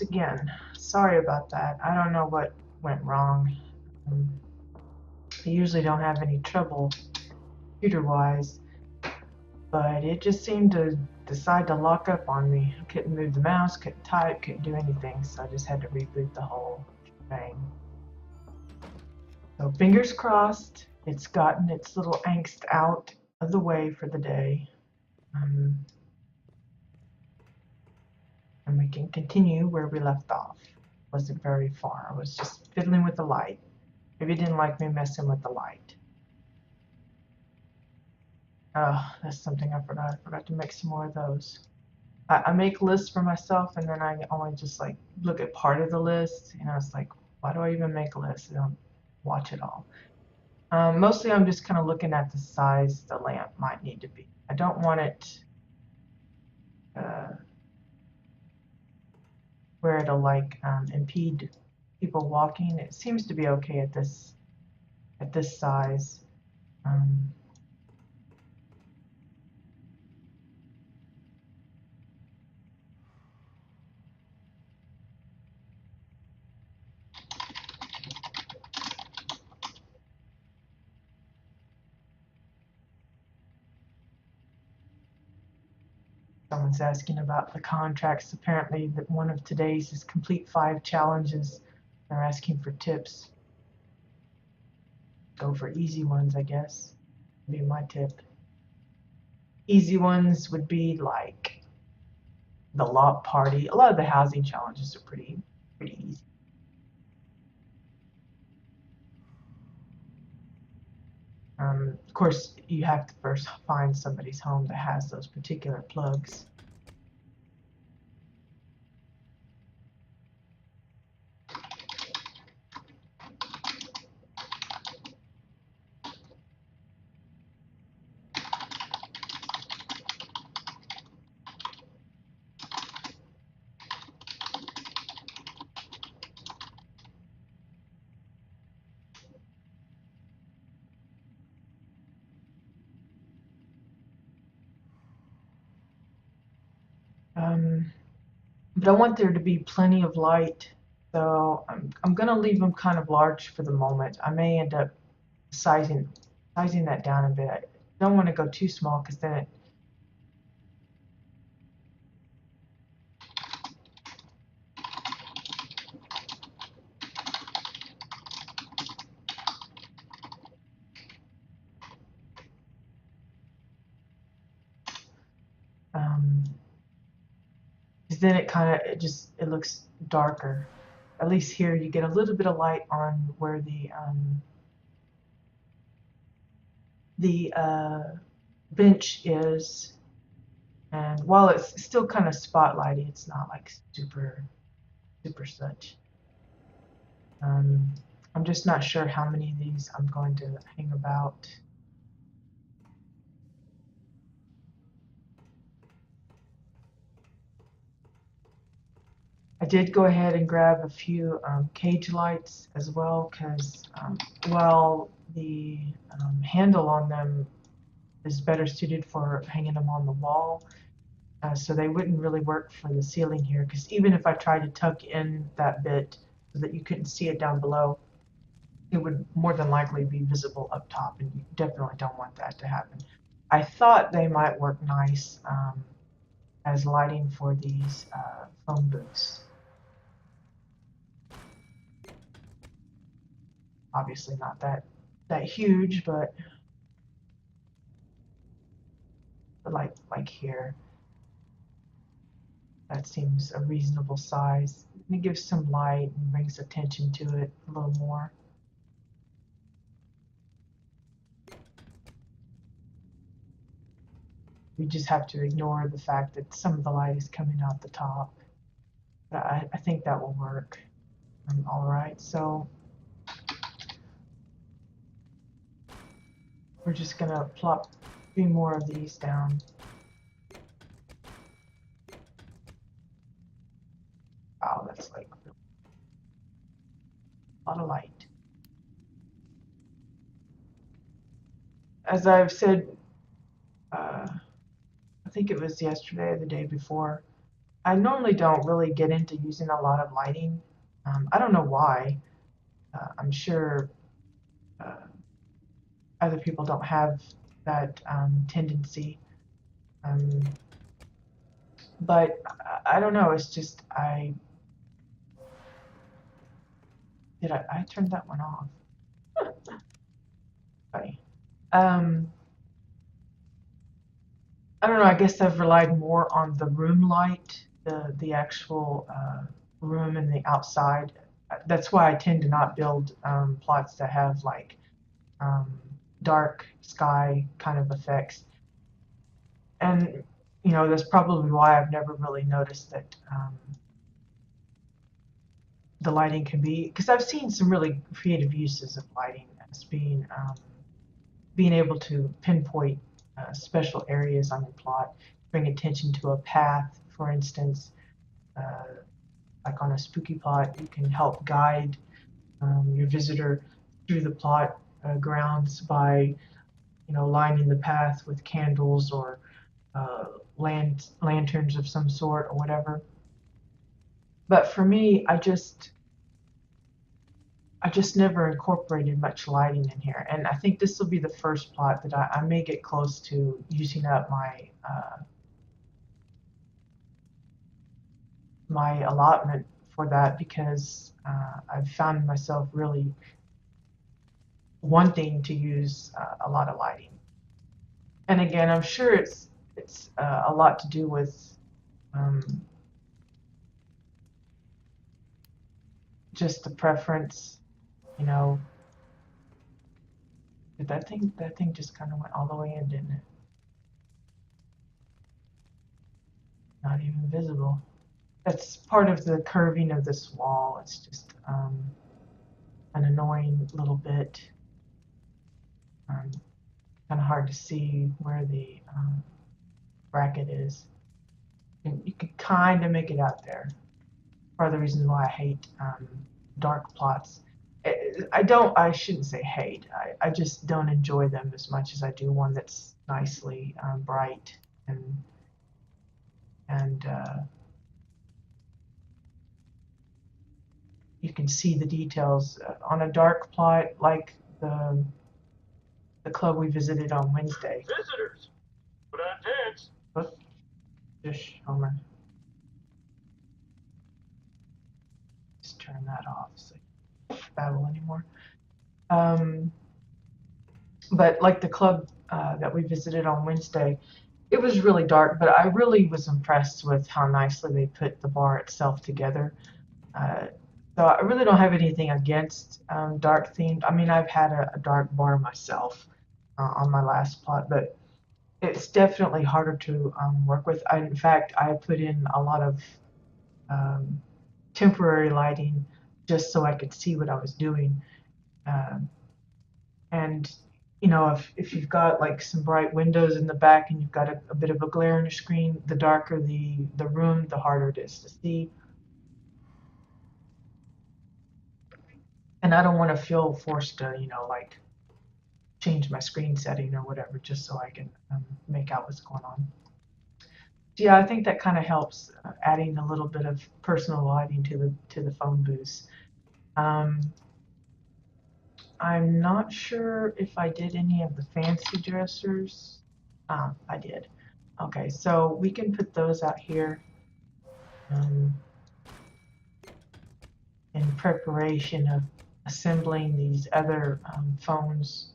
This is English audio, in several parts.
again. Sorry about that. I don't know what went wrong. Um, I usually don't have any trouble computer-wise, but it just seemed to decide to lock up on me. I couldn't move the mouse, couldn't type, couldn't do anything, so I just had to reboot the whole thing. So fingers crossed, it's gotten its little angst out of the way for the day. And we can continue where we left off. Wasn't very far. I was just fiddling with the light. Maybe it didn't like me messing with the light. Oh, that's something I forgot. I forgot to make some more of those. I make lists for myself, and then I only just like look at part of the list. You know, it's like, why do I even make a list? I don't watch it all. Mostly, I'm just kind of looking at the size the lamp might need to be. I don't want it where it'll like impede people walking. It seems to be okay at this size. Someone's asking about the contracts. Apparently, that one of today's is complete 5 challenges. They're asking for tips. Go for easy ones, I guess. Would be my tip. Easy ones would be like the lot party. A lot of the housing challenges are pretty easy. Of course, you have to first find somebody's home that has those particular plugs. But I want there to be plenty of light, so I'm going to leave them kind of large for the moment. I may end up sizing that down a bit. I don't want to go too small because then it kind of it looks darker. At least here you get a little bit of light on where the bench is, and while it's still kind of spotlighty, it's not like super such. I'm just not sure how many of these I'm going to hang about. I did go ahead and grab a few cage lights as well, because while the handle on them is better suited for hanging them on the wall, so they wouldn't really work for the ceiling here, because even if I tried to tuck in that bit so that you couldn't see it down below, it would more than likely be visible up top, and you definitely don't want that to happen. I thought they might work nice as lighting for these phone booths. Obviously not that huge, but like here, that seems a reasonable size. And it gives some light and brings attention to it a little more. We just have to ignore the fact that some of the light is coming out the top. But I think that will work. All right, so we're just gonna plop a few more of these down. Wow, that's like a lot of light. As I've said, I think it was yesterday or the day before, I normally don't really get into using a lot of lighting. I don't know why. I'm sure other people don't have that tendency. Um, but I don't know. It's just I turned that one off. Funny. Um, I don't know. I guess I've relied more on the room light, the actual room and the outside. That's why I tend to not build plots that have like um, dark sky kind of effects. And that's probably why I've never really noticed that the lighting can be, because I've seen some really creative uses of lighting as being able to pinpoint special areas on your plot, bring attention to a path, for instance. Uh, like on a spooky plot, you can help guide your visitor through the plot grounds by, lining the path with candles or uh, lanterns of some sort or whatever. But for me, I just never incorporated much lighting in here, and I think this will be the first plot that I may get close to using up my allotment for that, because I've found myself really wanting to use a lot of lighting. And again, I'm sure it's a lot to do with um, just the preference, you know. Did that thing just kind of went all the way in, didn't it? Not even visible. That's part of the curving of this wall. It's just an annoying little bit. Um, Kind of hard to see where the bracket is. And you could kind of make it out there. Part of the reason why I hate dark plots. I shouldn't say hate. I just don't enjoy them as much as I do one that's nicely bright and you can see the details on a dark plot like the club we visited on Wednesday. Visitors, put on pants. Oops, just Homer. Just turn that off so you don't babble anymore. But like the club that we visited on Wednesday, it was really dark, but I really was impressed with how nicely they put the bar itself together. Uh, so I really don't have anything against dark themed. I mean, I've had a dark bar myself on my last plot, but it's definitely harder to work with. In fact, I put in a lot of um, temporary lighting just so I could see what I was doing. Um, and if you've got like some bright windows in the back and you've got a bit of a glare on your screen, the darker the room, the harder it is to see. And I don't want to feel forced to like change my screen setting or whatever just so I can make out what's going on. So yeah, I think that kind of helps adding a little bit of personal lighting to the phone booths. Um, I'm not sure if I did any of the fancy dressers. I did. Okay, so we can put those out here um, in preparation of assembling these other phones,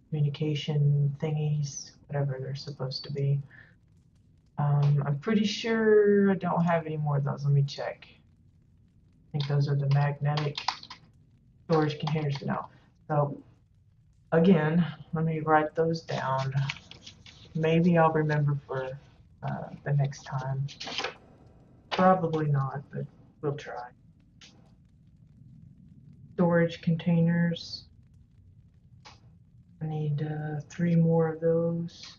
communication thingies, whatever they're supposed to be. I'm pretty sure I don't have any more of those. Let me check. I think those are the magnetic storage containers now. So again, let me write those down. Maybe I'll remember for the next time. Probably not, but we'll try. Storage containers. I need 3 more of those.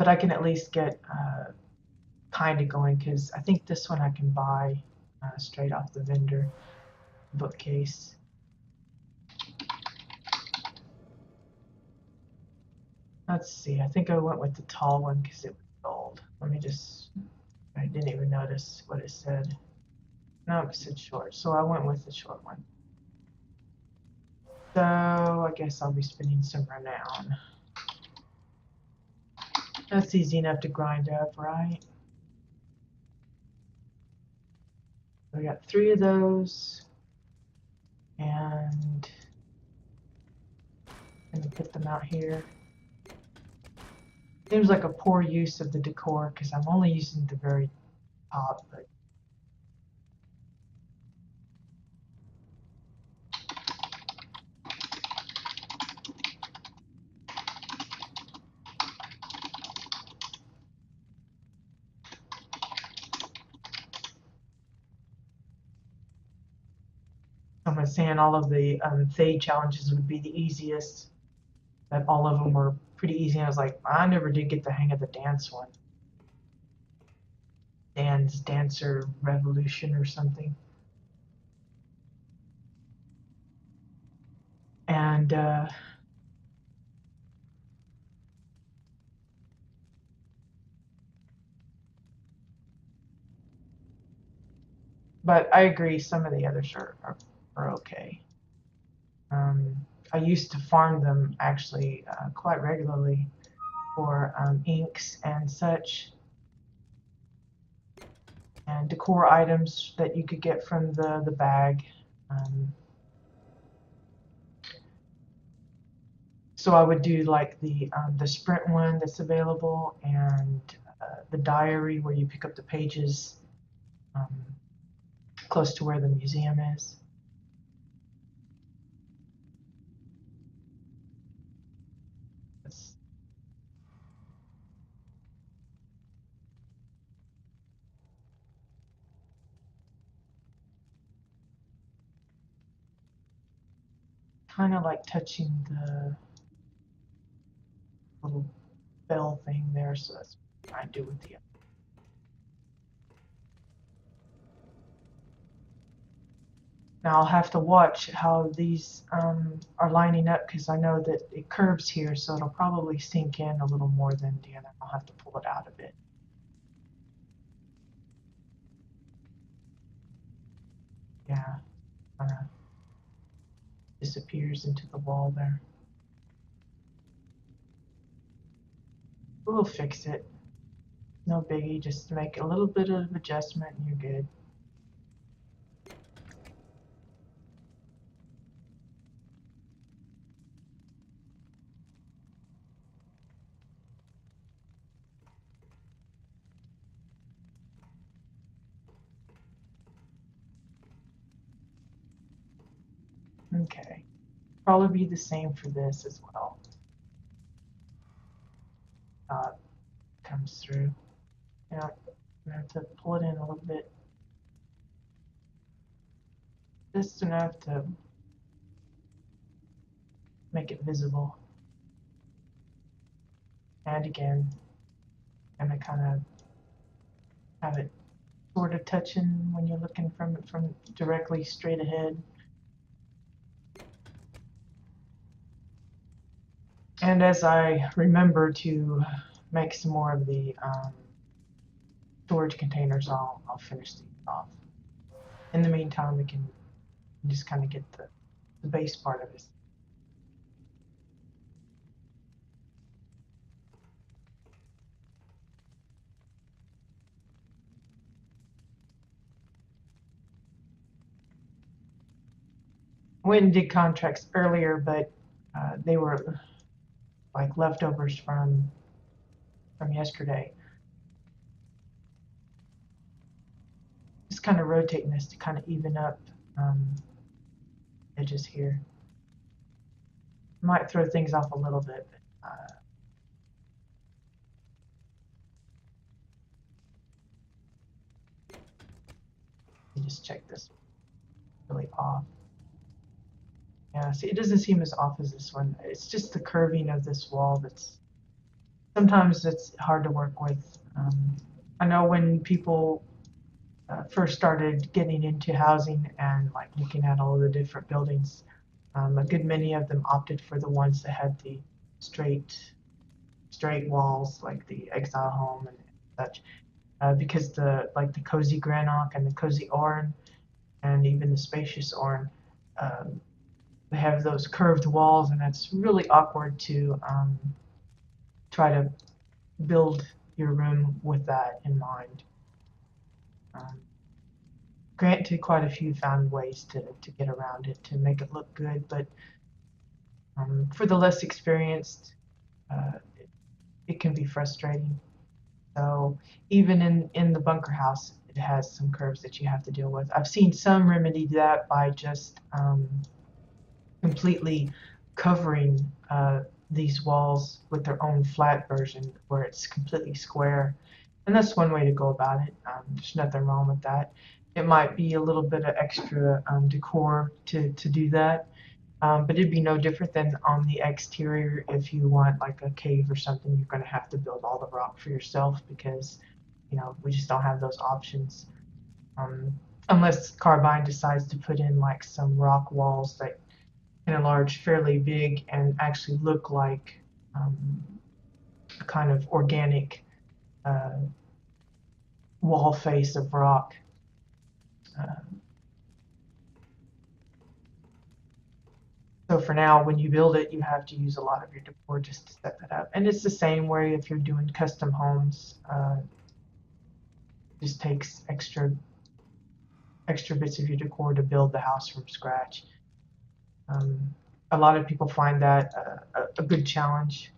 but I can at least get kind of going, because I think this one I can buy straight off the vendor bookcase. Let's see, I think I went with the tall one because it was gold. Let me just, I didn't even notice what it said. No, it said short, so I went with the short one. So I guess I'll be spending some renown. That's easy enough to grind up, right? We got 3 of those, and I'm gonna put them out here. Seems like a poor use of the decor because I'm only using the very top, but I'm saying all of the Fade challenges would be the easiest. That all of them were pretty easy. And I was like, I never did get the hang of the dance one. Dan's Dancer Revolution or something. And but I agree, some of the others are okay. I used to farm them actually quite regularly for inks and such, and decor items that you could get from the bag. So I would do like the sprint one that's available, and the diary where you pick up the pages close to where the museum is. It's kind of like touching the little bell thing there, so that's what I do with the. Now I'll have to watch how these are lining up, because I know that it curves here, so it'll probably sink in a little more than the other. I'll have to pull it out a bit. Yeah, kind of disappears into the wall there. We'll fix it. No biggie, just make a little bit of adjustment and you're good. Okay, probably be the same for this as well. Comes through. Yeah, I have to pull it in a little bit, just enough to make it visible. And again, and I kind of have it sort of touching when you're looking from directly straight ahead. And as I remember to make some more of the storage containers, I'll finish these off. In the meantime, we can just kind of get the base part of it. Went and did contracts earlier, but they were like leftovers from yesterday. Just kind of rotating this to kind of even up edges here. Might throw things off a little bit, but just check this really off. Yeah, see, it doesn't seem as off as this one. It's just the curving of this wall that's sometimes it's hard to work with. I know when people first started getting into housing and like looking at all of the different buildings, a good many of them opted for the ones that had the straight straight walls, like the exile home and such, because the cozy granite and the cozy Orne and even the spacious Orne, um, they have those curved walls, and it's really awkward to try to build your room with that in mind. Um, Granted, quite a few found ways to get around it to make it look good, but for the less experienced, it can be frustrating. So even in the bunker house, it has some curves that you have to deal with. I've seen some remedy that by just completely covering these walls with their own flat version where it's completely square. And that's one way to go about it. There's nothing wrong with that. It might be a little bit of extra decor to do that. But it'd be no different than on the exterior. If you want like a cave or something, you're going to have to build all the rock for yourself because, we just don't have those options. Um, Unless Carbine decides to put in like some rock walls that can enlarge fairly big and actually look like a kind of organic uh, wall face of rock. Uh, So for now, when you build it, you have to use a lot of your decor just to set that up. And it's the same way if you're doing custom homes. Just takes extra bits of your decor to build the house from scratch. Um, a lot of people find that a good challenge.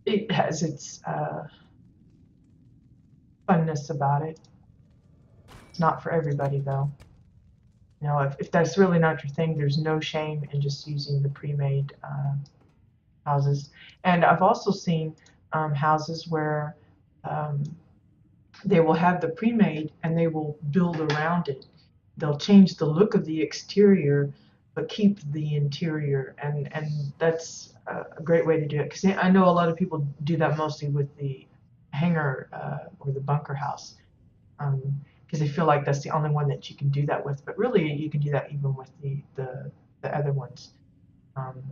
It has its funness about it. It's not for everybody though. If that's really not your thing, there's no shame in just using the pre-made houses. And I've also seen houses where um, they will have the pre-made and they will build around it. They'll change the look of the exterior, but keep the interior, and that's a great way to do it. Because I know a lot of people do that mostly with the hangar or the bunker house, because they feel like that's the only one that you can do that with. But really, you can do that even with the other ones. Um,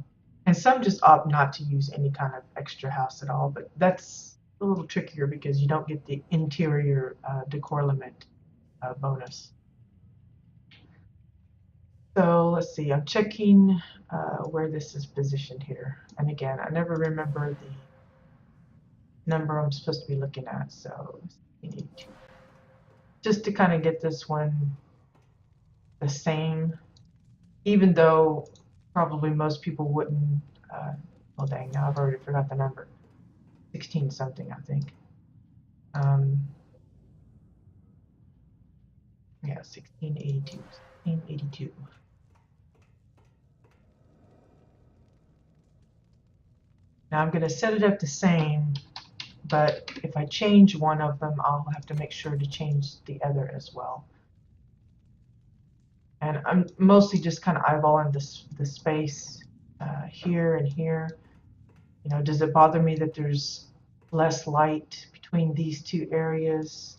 and some just opt not to use any kind of extra house at all, but that's a little trickier because you don't get the interior decor limit bonus. So let's see, I'm checking where this is positioned here. And again, I never remember the number I'm supposed to be looking at, so just to kind of get this one the same, even though probably most people wouldn't, well dang, now I've already forgot the number, 16 something, I think. Um, yeah, 1682. 1682. Now I'm going to set it up the same, but if I change one of them, I'll have to make sure to change the other as well. And I'm mostly just kind of eyeballing the space here and here. Does it bother me that there's less light between these two areas?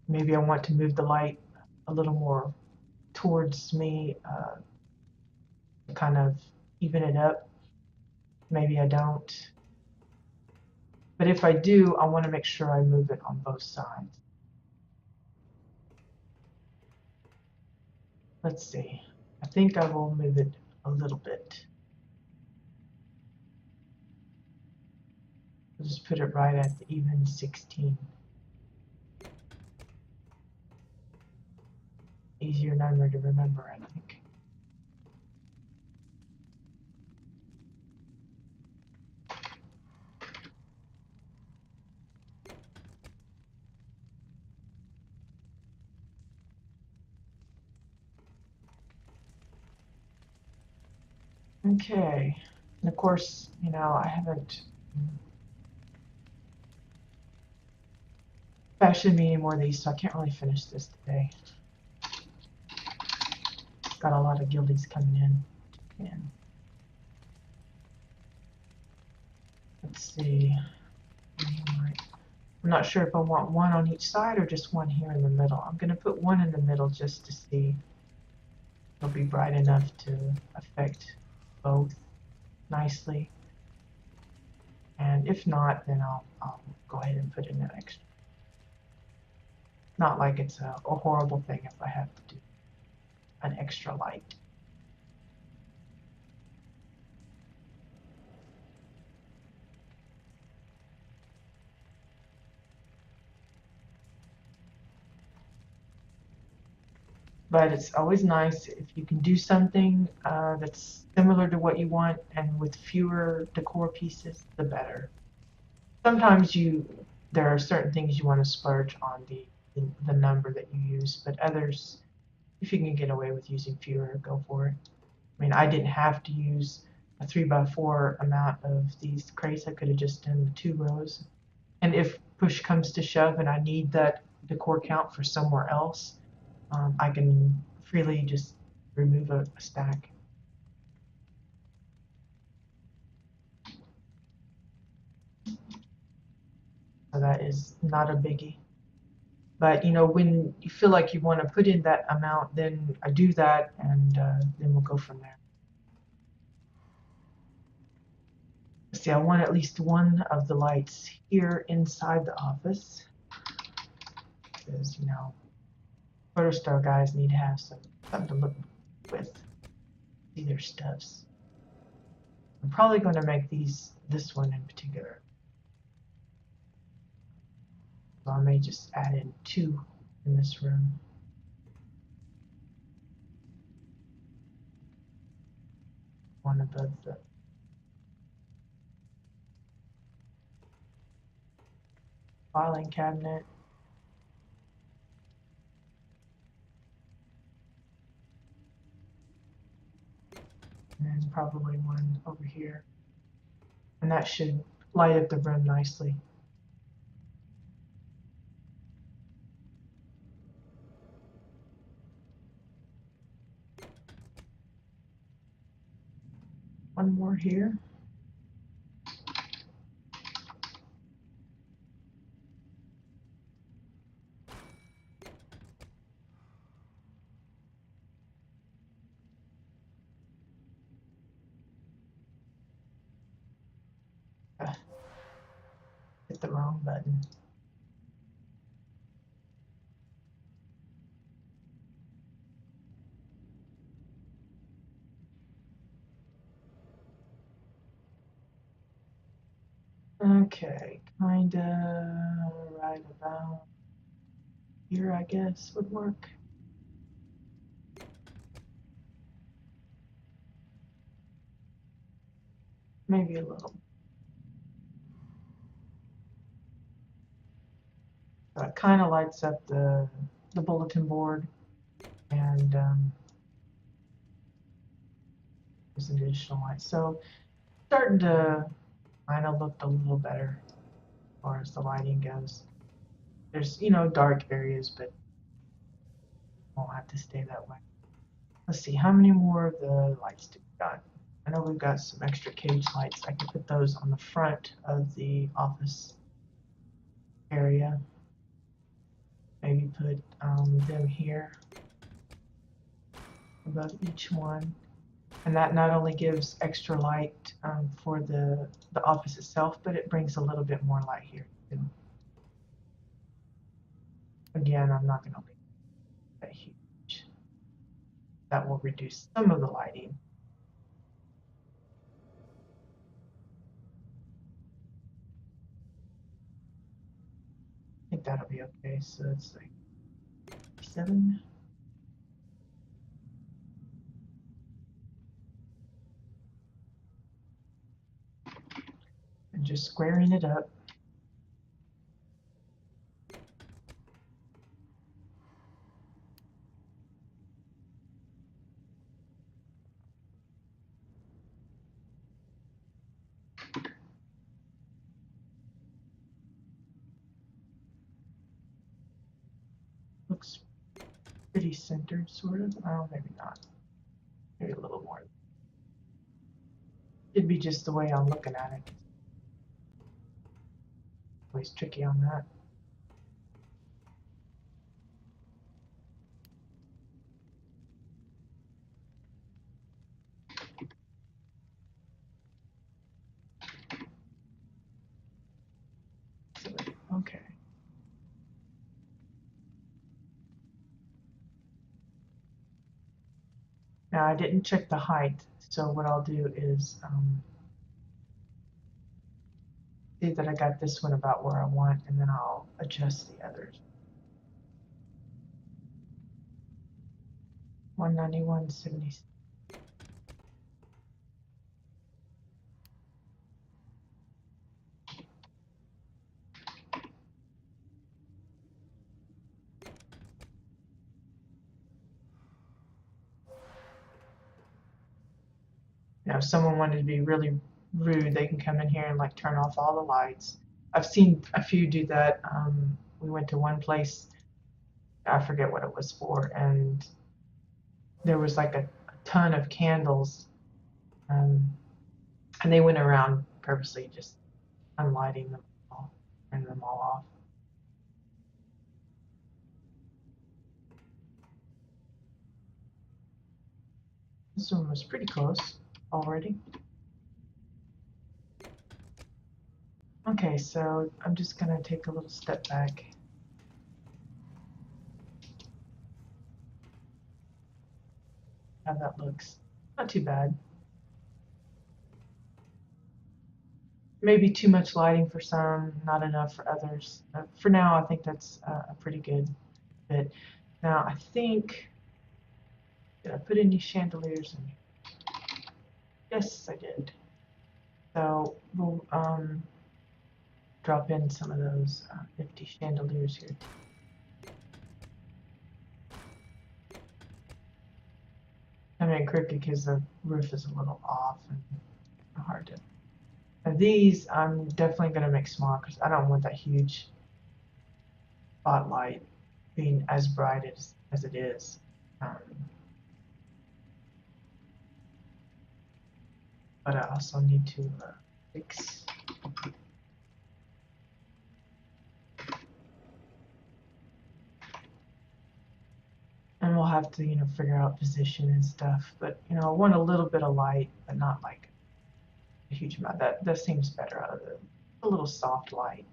Maybe I want to move the light a little more towards me, to kind of even it up. Maybe I don't. But if I do, I want to make sure I move it on both sides. Let's see. I think I will move it a little bit. I'll just put it right at the even 16. Easier number to remember, I think. Okay. And of course, I haven't fashioned me any more of these, so I can't really finish this today. Got a lot of guildies coming in. Let's see. I'm not sure if I want one on each side or just one here in the middle. I'm going to put one in the middle just to see. It'll be bright enough to affect both nicely. And if not, then I'll go ahead and put in an extra. Not like it's a horrible thing if I have to do an extra light. But it's always nice if you can do something that's similar to what you want and with fewer decor pieces, the better. Sometimes there are certain things you want to splurge on the number that you use, but others, if you can get away with using fewer, go for it. I mean, I didn't have to use a 3x4 amount of these crates. I could have just done the 2 rows. And if push comes to shove and I need that decor count for somewhere else, I can freely just remove a stack. So that is not a biggie. But when you feel like you want to put in that amount, then I do that, and then we'll go from there. See, I want at least one of the lights here inside the office, because WildStar guys need to have something to look with, see their stuffs. I'm probably going to make this one in particular. So I may just add in 2 in this room. One above the filing cabinet. And then probably one over here. And that should light up the room nicely. One more here. Hit the wrong button. Okay, kinda right about here, I guess, would work. Maybe a little. So it kind of lights up the bulletin board, and there's an additional light. So starting to kind of look a little better as far as the lighting goes. There's dark areas, but won't have to stay that way. Let's see, how many more of the lights do we got? I know we've got some extra cage lights. I can put those on the front of the office area. Maybe put them here above each one. And that not only gives extra light for the office itself, but it brings a little bit more light here too. Again, I'm not going to leave that huge. That will reduce some of the lighting. I think that'll be okay. So it's like 7. And just squaring it up. Looks pretty centered, sort of. Oh, maybe not. Maybe a little more. It'd be just the way I'm looking at it. Always tricky on that. Okay. Now I didn't check the height, so what I'll do is see that I got this one about where I want, and then I'll adjust the others. 191.76. Now, if someone wanted to be really rude, they can come in here and like turn off all the lights. I've seen a few do that. We went to one place, I forget what it was for, and there was like a ton of candles, um, and they went around purposely just unlighting them all, turning them all off. This one was pretty close already. Okay, so I'm just gonna take a little step back. How that looks. Not too bad. Maybe too much lighting for some, not enough for others. For now, I think that's a pretty good fit. Now, I think, did I put any chandeliers in here? Yes, I did. So we'll drop in some of those 50 chandeliers here. I mean, crooked because the roof is a little off and hard to. Now these I'm definitely going to make smaller because I don't want that huge spotlight being as bright as it is. But I also need to fix. And we'll have to, figure out position and stuff. But, I want a little bit of light, but not like a huge amount. That seems better out of it. A little soft light.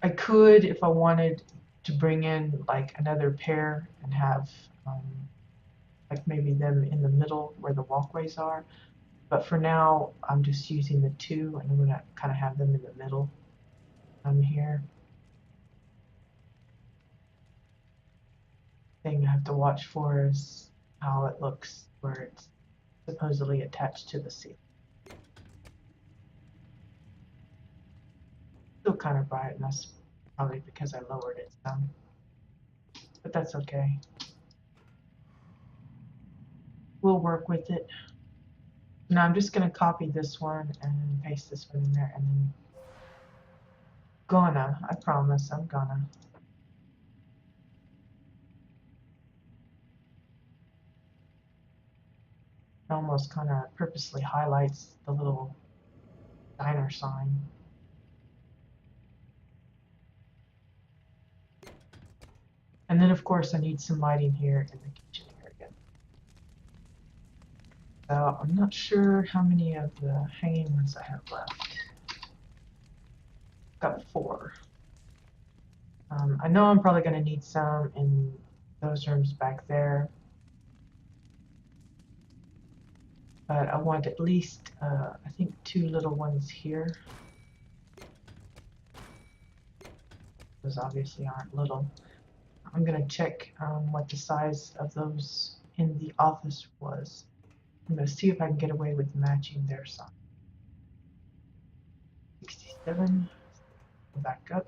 I could, if I wanted, to bring in like another pair and have like maybe them in the middle where the walkways are. But for now, I'm just using the two, and I'm gonna kind of have them in the middle. Here. Thing I have to watch for is how it looks where it's supposedly attached to the ceiling. Still kind of bright, and that's probably because I lowered it some. But that's okay. We'll work with it. Now I'm just going to copy this one and paste this one in there, and then I promise I'm gonna. It almost kind of purposely highlights the little diner sign. And then of course I need some lighting here in the kitchen area. So I'm not sure how many of the hanging ones I have left. Got 4. I know I'm probably going to need some in those rooms back there. But I want at least, I think, 2 little ones here. Those obviously aren't little. I'm going to check what the size of those in the office was. I'm going to see if I can get away with matching their size. 67. Go back up.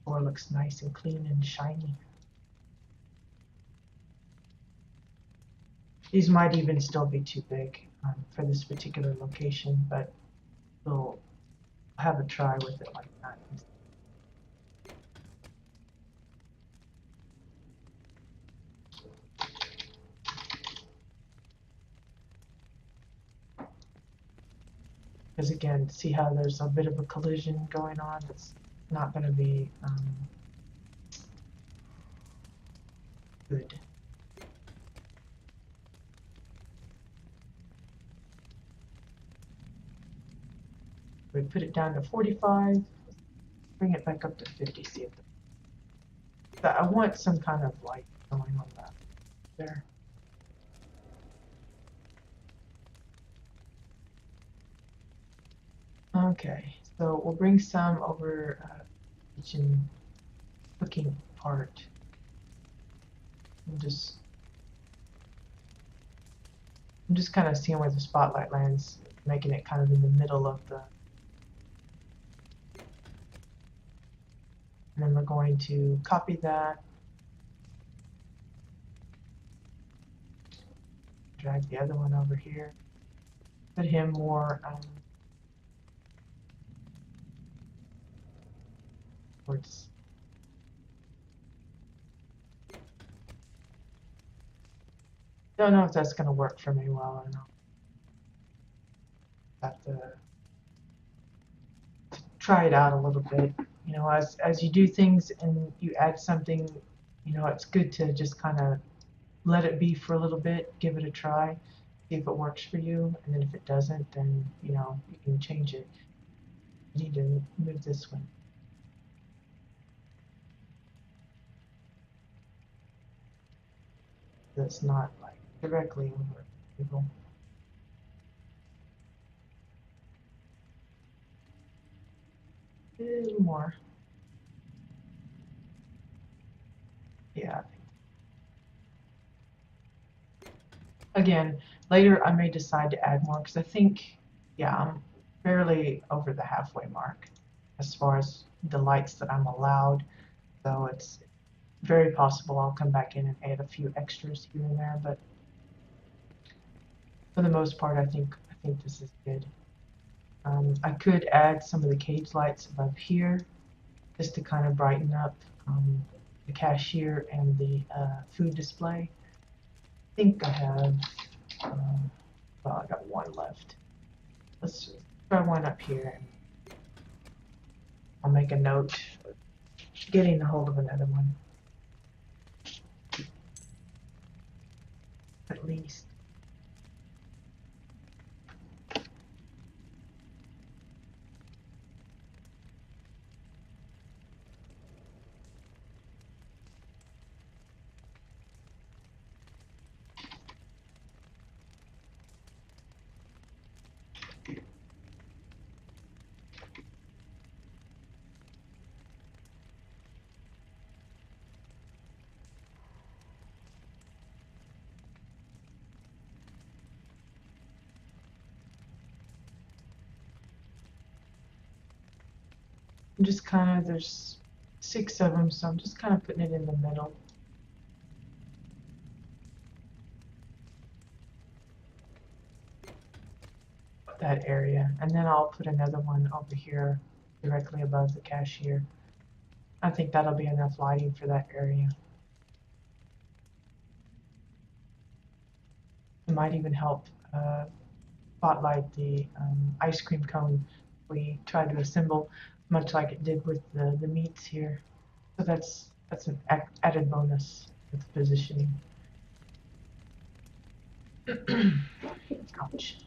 Floor looks nice and clean and shiny. These might even still be too big for this particular location, but we'll have a try with it like that. Because again, see how there's a bit of a collision going on? It's not going to be good. We put it down to 45, bring it back up to 50, see if I want some kind of light going on that there. Okay, so we'll bring some over kitchen cooking part. I'm just kind of seeing where the spotlight lands, making it kind of in the middle of the. And then we're going to copy that, drag the other one over here, put him more towards. Don't know if that's going to work for me well or not. Have to try it out a little bit. You know, as you do things and you add something, you know, it's good to just kind of let it be for a little bit, give it a try, see if it works for you, and then if it doesn't, then you know you can change it. I need to move this one. That's not like directly over people. A little more. Yeah. Again, later I may decide to add more because I think, yeah, I'm fairly over the halfway mark as far as the lights that I'm allowed. So it's very possible I'll come back in and add a few extras here and there, but for the most part, I think this is good. I could add some of the cage lights above here just to kind of brighten up the cashier and the food display. I think I have, well, I got one left. Let's try one up here. I'll make a note getting a hold of another one. At least. I'm just kind of, there's 6 of them, so I'm just kind of putting it in the middle. That area, and then I'll put another one over here directly above the cashier. I think that'll be enough lighting for that area. It might even help spotlight the ice cream cone we tried to assemble, much like it did with the meats here. So that's an added bonus with the positioning. Ouch.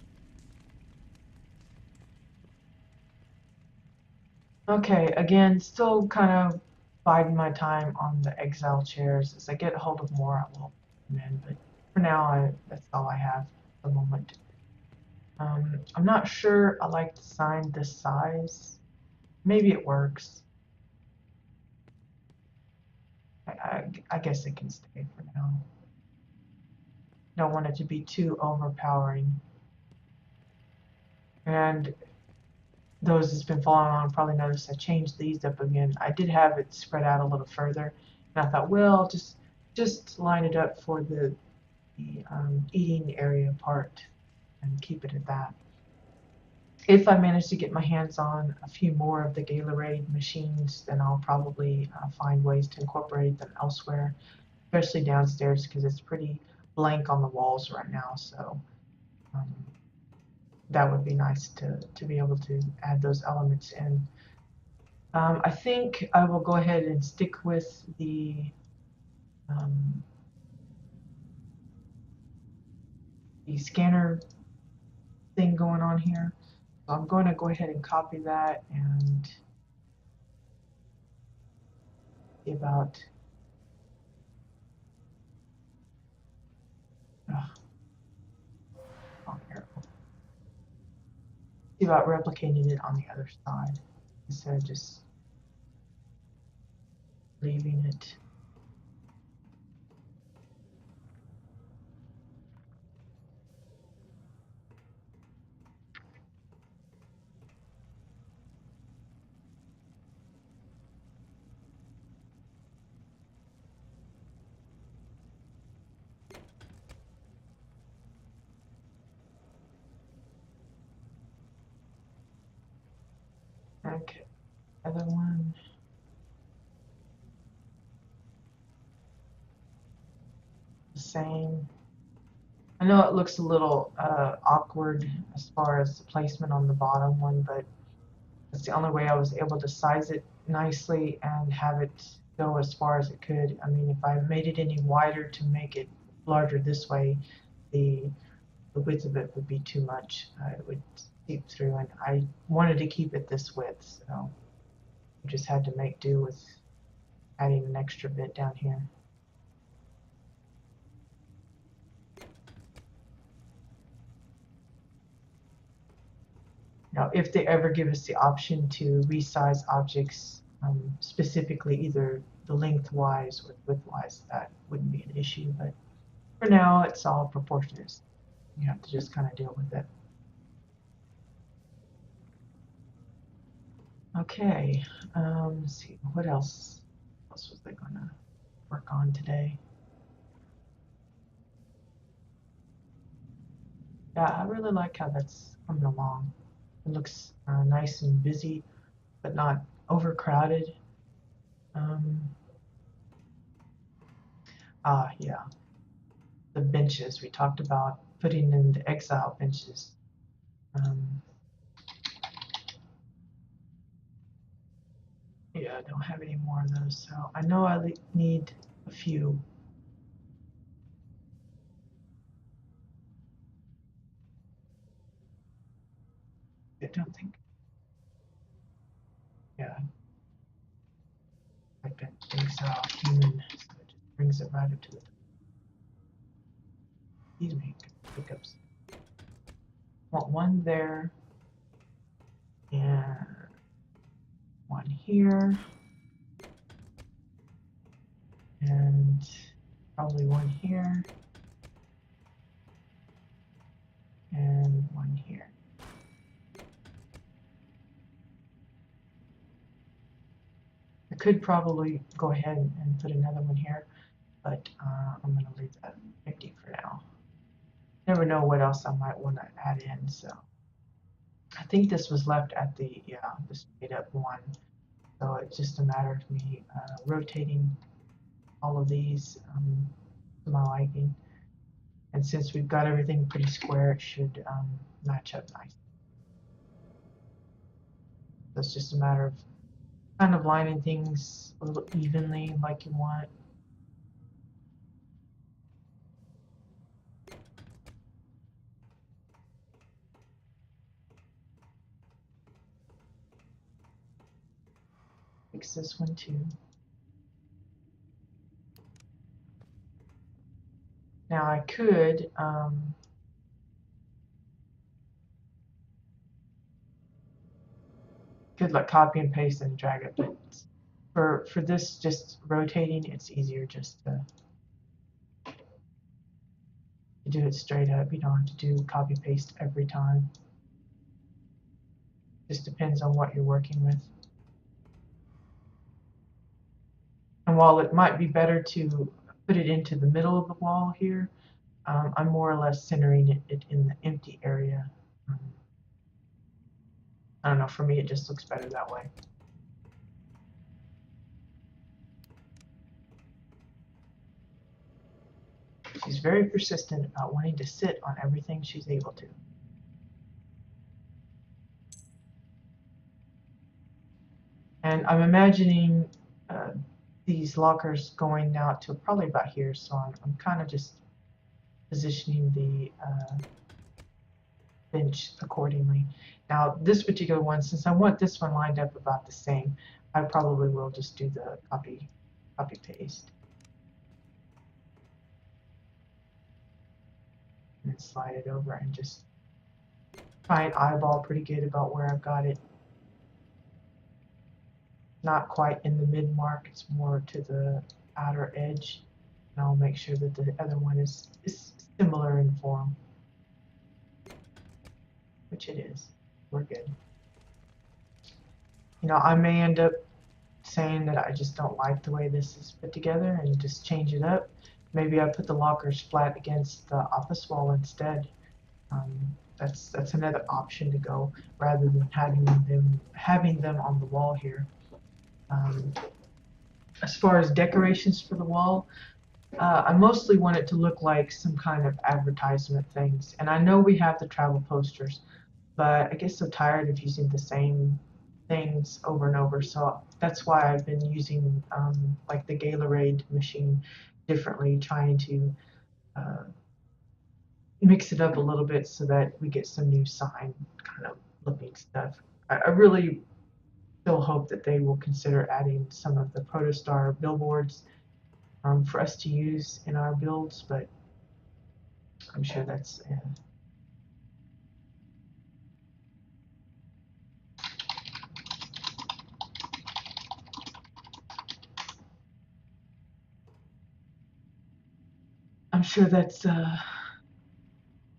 Okay, again, still kind of biding my time on the exile chairs. As I get a hold of more, I will put them in. But for now, that's all I have at the moment. I'm not sure I like the sign this size. Maybe it works. I guess it can stay for now. Don't want it to be too overpowering. And those that's been following on probably noticed I changed these up again. I did have it spread out a little further, and I thought, well, just line it up for the eating area part and keep it at that. If I manage to get my hands on a few more of the Gatorade machines, then I'll probably find ways to incorporate them elsewhere, especially downstairs because it's pretty blank on the walls right now. So that would be nice to be able to add those elements in. I think I will go ahead and stick with um, the scanner thing going on here. So I'm going to go ahead and copy that and see about on here. See about replicating it on the other side instead of just leaving it. Okay, other one. The same. I know it looks a little awkward as far as the placement on the bottom one, but that's the only way I was able to size it nicely and have it go as far as it could. I mean, if I made it any wider to make it larger this way, the width of it would be too much. It would seep through, and I wanted to keep it this width, so I just had to make do with adding an extra bit down here. Now, if they ever give us the option to resize objects specifically either the lengthwise or widthwise, that wouldn't be an issue. But for now, it's all proportionate. You have to just kind of deal with it. Okay, let's see, what else? What else was I going to work on today? Yeah, I really like how that's coming along. It looks nice and busy, but not overcrowded. Yeah, the benches we talked about putting in the exile benches. Um, yeah, I don't have any more of those, so I know I need a few. I don't think. Yeah, like that exile human, so it just brings it right up to the top. Excuse me, hiccups. Want one there and one here and probably one here and one here. I could probably go ahead and put another one here, but I'm going to leave that empty for now. Never know what else I might want to add in, so I think this was left at the made up one, so it's just a matter of me rotating all of these to my liking, and since we've got everything pretty square, it should match up nice. So it's just a matter of kind of lining things a little evenly like you want. Fix this one too. Now I could like copy and paste and drag it, but for this just rotating, it's easier just to do it straight up. You don't have to do copy paste every time. Just depends on what you're working with. And while it might be better to put it into the middle of the wall here, I'm more or less centering it in the empty area. I don't know, for me it just looks better that way. She's very persistent about wanting to sit on everything she's able to. And I'm imagining these lockers going out to probably about here, so I'm kind of just positioning the bench accordingly. Now, this particular one, since I want this one lined up about the same, I probably will just do the copy paste and slide it over and just try and eyeball pretty good about where I've got it. Not quite in the mid mark, it's more to the outer edge. And I'll make sure that the other one is similar in form, which it is. We're good. You know, I may end up saying that I just don't like the way this is put together and just change it up. Maybe I put the lockers flat against the office wall instead. That's another option to go rather than having them on the wall here. As far as decorations for the wall, I mostly want it to look like some kind of advertisement things. And I know we have the travel posters, but I get so tired of using the same things over and over. So that's why I've been using like the Gatorade machine differently, trying to uh, mix it up a little bit so that we get some new sign kind of looking stuff. I really still hope that they will consider adding some of the Protostar billboards for us to use in our builds, but I'm sure that's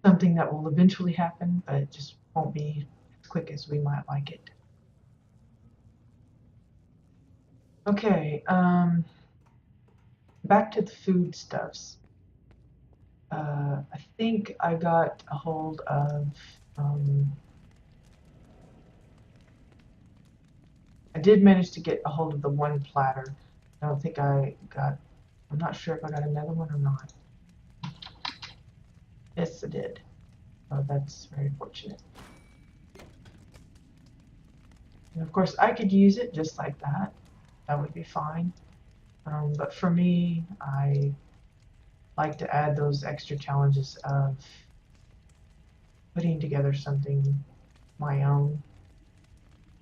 something that will eventually happen, but it just won't be as quick as we might like it. Okay, back to the foodstuffs. I think I got a hold of. I did manage to get a hold of the one platter. I don't think I got. I'm not sure if I got another one or not. Yes, I did. So that's very fortunate. And of course, I could use it just like that. That would be fine. But for me, I like to add those extra challenges of putting together something my own.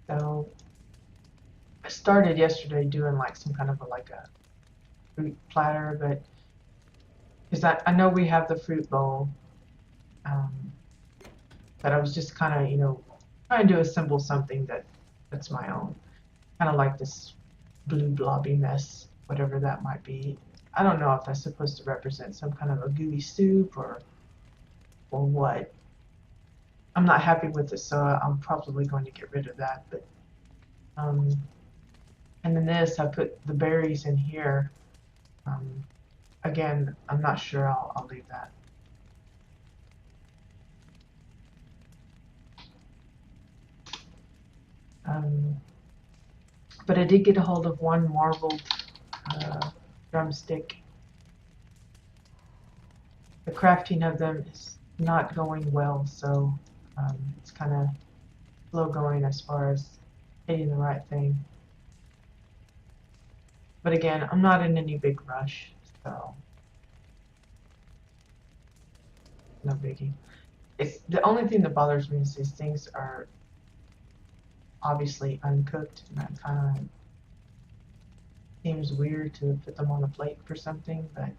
So I started yesterday doing like some kind of like a fruit platter, but because I know we have the fruit bowl, um, but I was just kind of trying to assemble something that's my own, kind of like this blue blobby mess, whatever that might be. I don't know if that's supposed to represent some kind of a gooey soup or what. I'm not happy with it, so I'm probably going to get rid of that. But and then this, I put the berries in here. Again, I'm not sure. I'll leave that. But I did get a hold of one marbled drumstick. The crafting of them is not going well, so it's kind of slow going as far as hitting the right thing. But again, I'm not in any big rush, so no biggie. It's the only thing that bothers me is these things are obviously uncooked, and that kind of seems weird to put them on a plate for something. But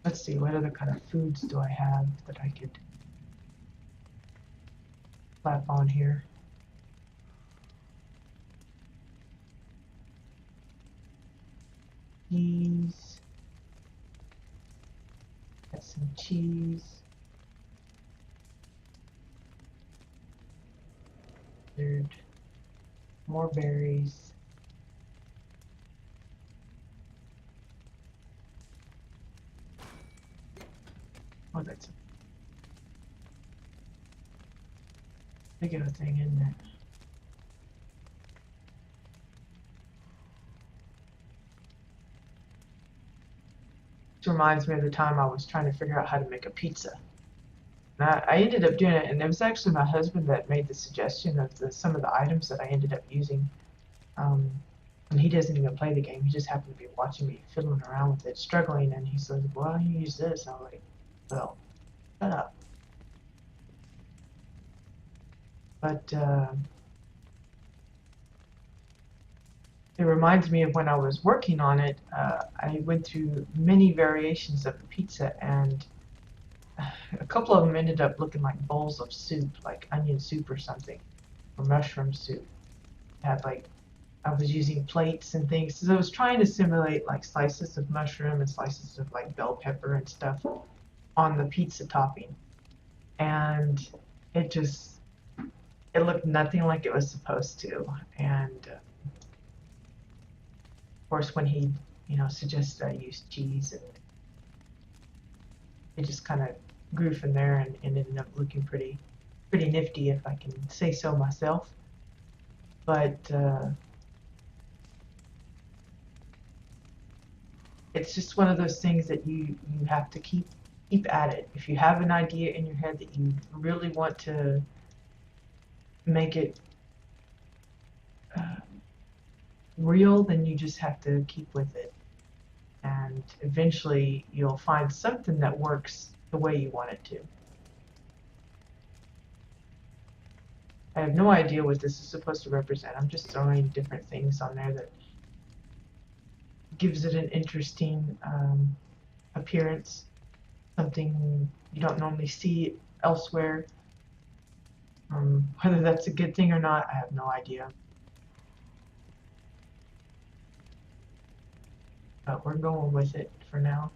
let's see, what other kind of foods do I have that I could slap on here? Cheese. Got some cheese. There's more berries. Oh, that's a big of a thing, isn't it? This reminds me of the time I was trying to figure out how to make a pizza. And I ended up doing it, and it was actually my husband that made the suggestion of some of the items that I ended up using. Um, and he doesn't even play the game. He just happened to be watching me fiddling around with it, struggling, and he said, "Well, you use this." And I was like, "Well, shut up." But it reminds me of when I was working on it. I went through many variations of the pizza, and a couple of them ended up looking like bowls of soup, like onion soup or something, or mushroom soup. Had like I was using plates and things, so I was trying to simulate like slices of mushroom and slices of like bell pepper and stuff on the pizza topping, and it just it looked nothing like it was supposed to. And of course, when he suggested I use cheese, and it just kind of grew from there, and ended up looking pretty nifty, if I can say so myself. But it's just one of those things that you have to keep at it. If you have an idea in your head that you really want to make it uh, real, then you just have to keep with it, and eventually you'll find something that works the way you want it to. I have no idea what this is supposed to represent. I'm just throwing different things on there that gives it an interesting appearance, something you don't normally see elsewhere. Whether that's a good thing or not, I have no idea. But we're going with it for now.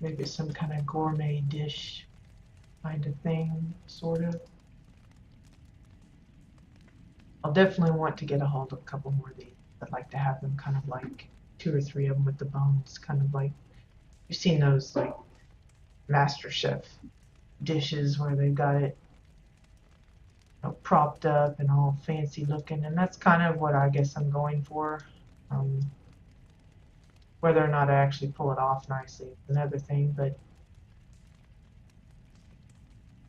Maybe some kind of gourmet dish kind of thing, sort of. I'll definitely want to get a hold of a couple more of these. I'd like to have them kind of like 2 or 3 of them with the bones, kind of like you've seen those like Master Chef dishes where they've got it propped up and all fancy looking, and that's kind of what I guess I'm going for. Um, whether or not I actually pull it off nicely is another thing, but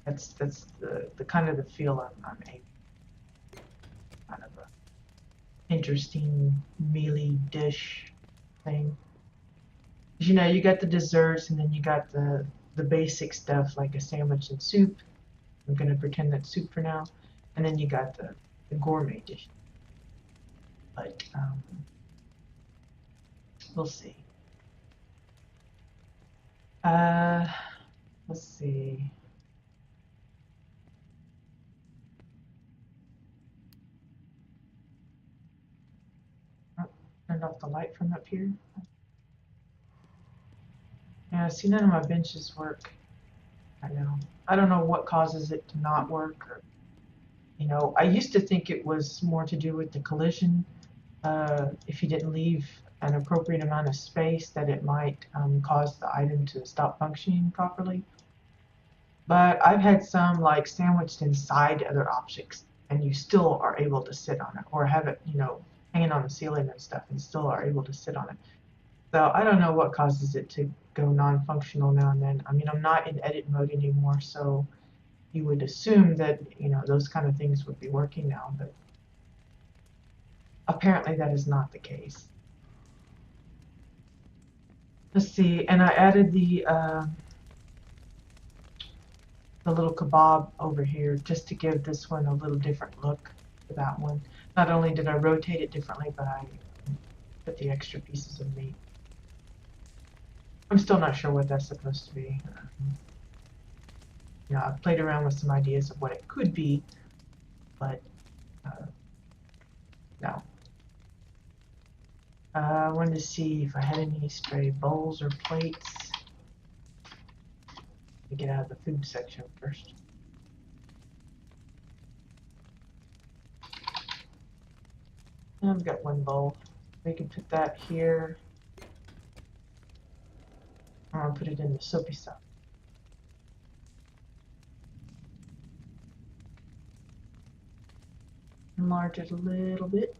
that's the kind of the feel I'm aiming. Kind of a interesting mealy dish thing. You got the desserts, and then you got the basic stuff like a sandwich and soup. I'm gonna pretend that's soup for now, and then you got the gourmet dish. But we'll see. Uh, let's see. Oh, turned off the light from up here. Yeah, see, none of my benches work. I know. I don't know what causes it to not work. Or, I used to think it was more to do with the collision. If you didn't leave an appropriate amount of space, that it might cause the item to stop functioning properly. But I've had some like sandwiched inside other objects, and you still are able to sit on it, or have it, hanging on the ceiling and stuff, and still are able to sit on it. So I don't know what causes it to go non-functional now and then. I mean, I'm not in edit mode anymore, so you would assume that, those kind of things would be working now, but apparently that is not the case. Let's see, and I added the little kebab over here just to give this one a little different look to that one. Not only did I rotate it differently, but I put the extra pieces of meat. I'm still not sure what that's supposed to be. I've played around with some ideas of what it could be, but no. I wanted to see if I had any stray bowls or plates. Let me get out of the food section first. And I've got one bowl. We can put that here. I'm gonna put it in the soapy stuff. Enlarge it a little bit.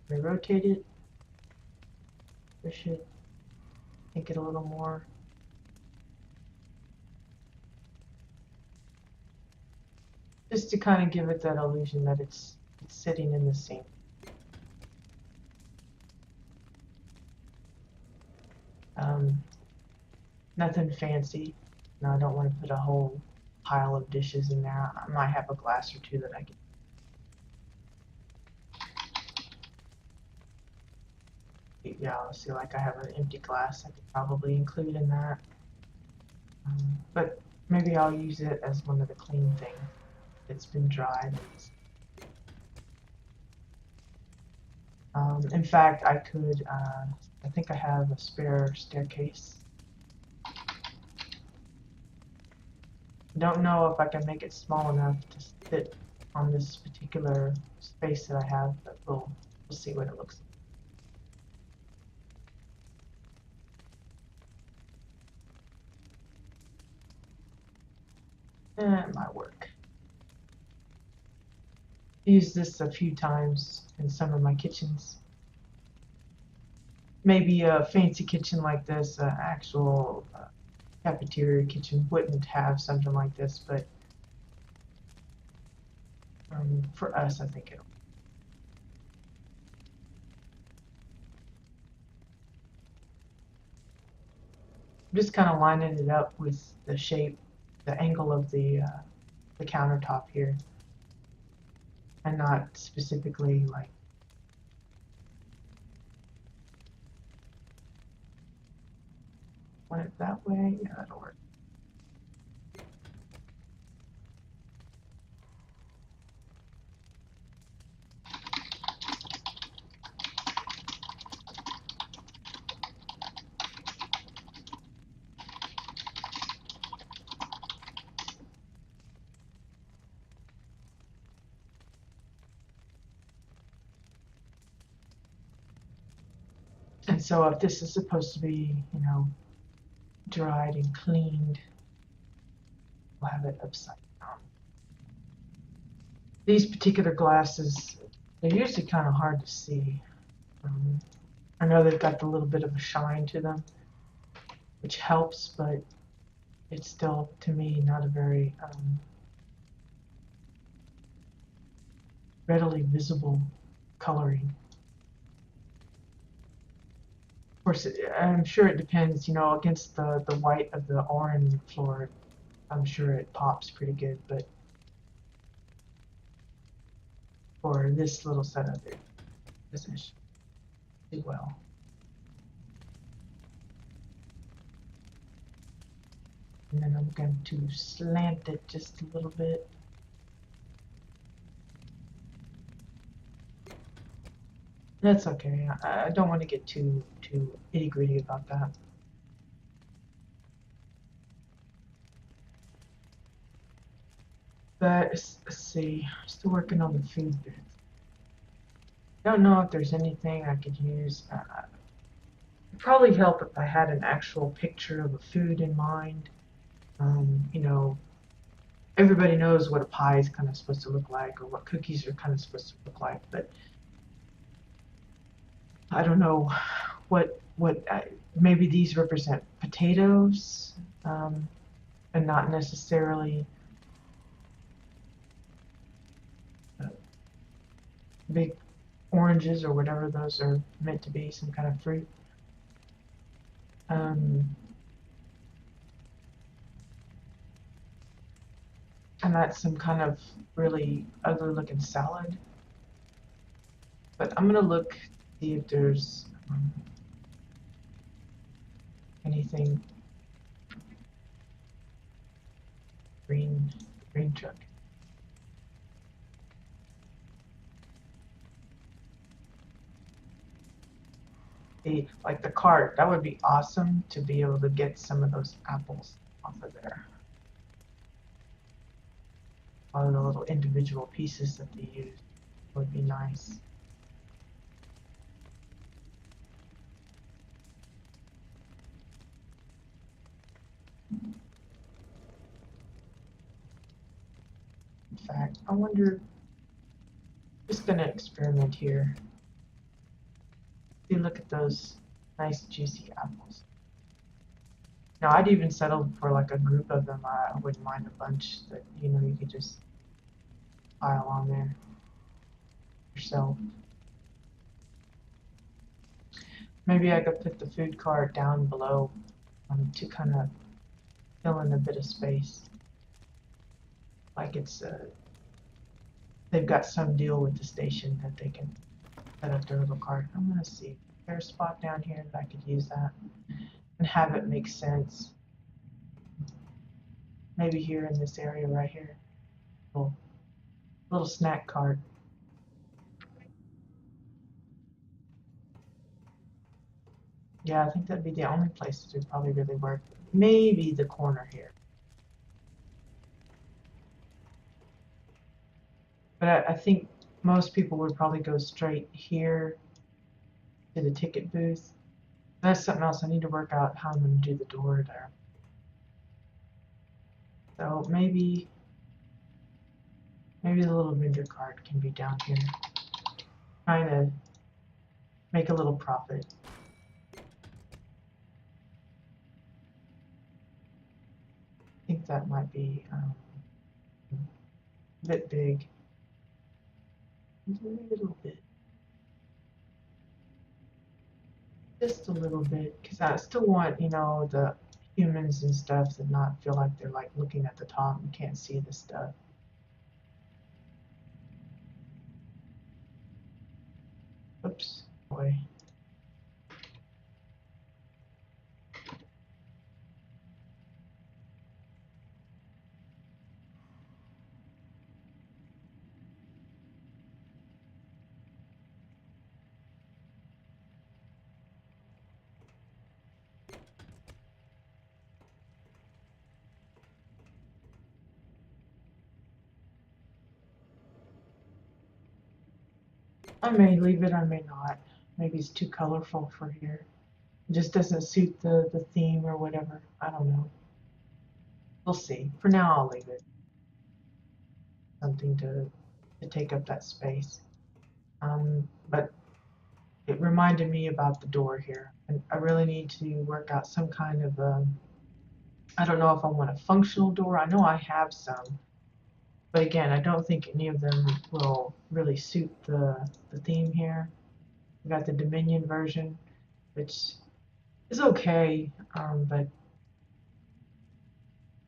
Rotate it. Push it. Make it a little more. Just to kind of give it that illusion that it's sitting in the sink. Nothing fancy. No, I don't want to put a whole pile of dishes in there. I might have a glass or two that I can. Yeah, let's see, like I have an empty glass I could probably include in that. But maybe I'll use it as one of the clean things. It's been dried. In fact, I could, I think I have a spare staircase. Don't know if I can make it small enough to fit on this particular space that I have, but we'll see what it looks like. It might work. Used this a few times in some of my kitchens. Maybe a fancy kitchen like this, an actual cafeteria kitchen wouldn't have something like this, but for us, I think it'll. I'm just kind of lining it up with the shape, the angle of the countertop here, and not specifically like. Want it that way? Yeah, that'll work. And so if this is supposed to be, you know, dried and cleaned, we'll have it upside down. These particular glasses, they're usually kind of hard to see. I know they've got a little bit of a shine to them, which helps, but it's still, to me, not a very readily visible coloring. Of course, I'm sure it depends, you know, against the white of the orange floor, I'm sure it pops pretty good, but for this little setup, it doesn't do well. And then I'm going to slant it just a little bit. That's okay. I don't want to get too itty gritty about that. But let's see. Still working on the food bits. Don't know if there's anything I could use. It'd probably help if I had an actual picture of a food in mind. You know, everybody knows what a pie is kind of supposed to look like, or what cookies are kind of supposed to look like, but I don't know what maybe these represent potatoes, and not necessarily big oranges or whatever those are meant to be, some kind of fruit. And that's some kind of really ugly looking salad. But I'm gonna look, see if there's anything green truck. Like the cart, that would be awesome to be able to get some of those apples off of there. All of the little individual pieces that they use would be nice. fact, I wonder, just gonna experiment here. See, look at those nice juicy apples. Now, I'd even settle for like a group of them. I wouldn't mind a bunch that, you know, you could just pile on there yourself. Maybe I could put the food cart down below to kind of fill in a bit of space. Like it's, they've got some deal with the station that they can set up their little cart. I'm gonna see. Is there a spot down here that I could use that and have it make sense? Maybe here in this area right here. Little snack cart. Yeah, I think that'd be the only place that would probably really work. Maybe the corner here. But I think most people would probably go straight here to the ticket booth. That's something else. I need to work out how I'm going to do the door there. So maybe the little vendor cart can be down here. Trying to make a little profit. I think that might be a bit big. A little bit. Just a little bit, because I still want, you know, the humans and stuff to not feel like they're like looking at the top and can't see the stuff. Oops, boy. I may leave it, I may not. Maybe it's too colorful for here. It just doesn't suit the theme or whatever. I don't know. We'll see. For now, I'll leave it. Something to take up that space. But it reminded me about the door here. And I really need to work out some kind of, I don't know if I want a functional door. I know I have some. But again, I don't think any of them will really suit the theme here. We got the Dominion version, which is okay, but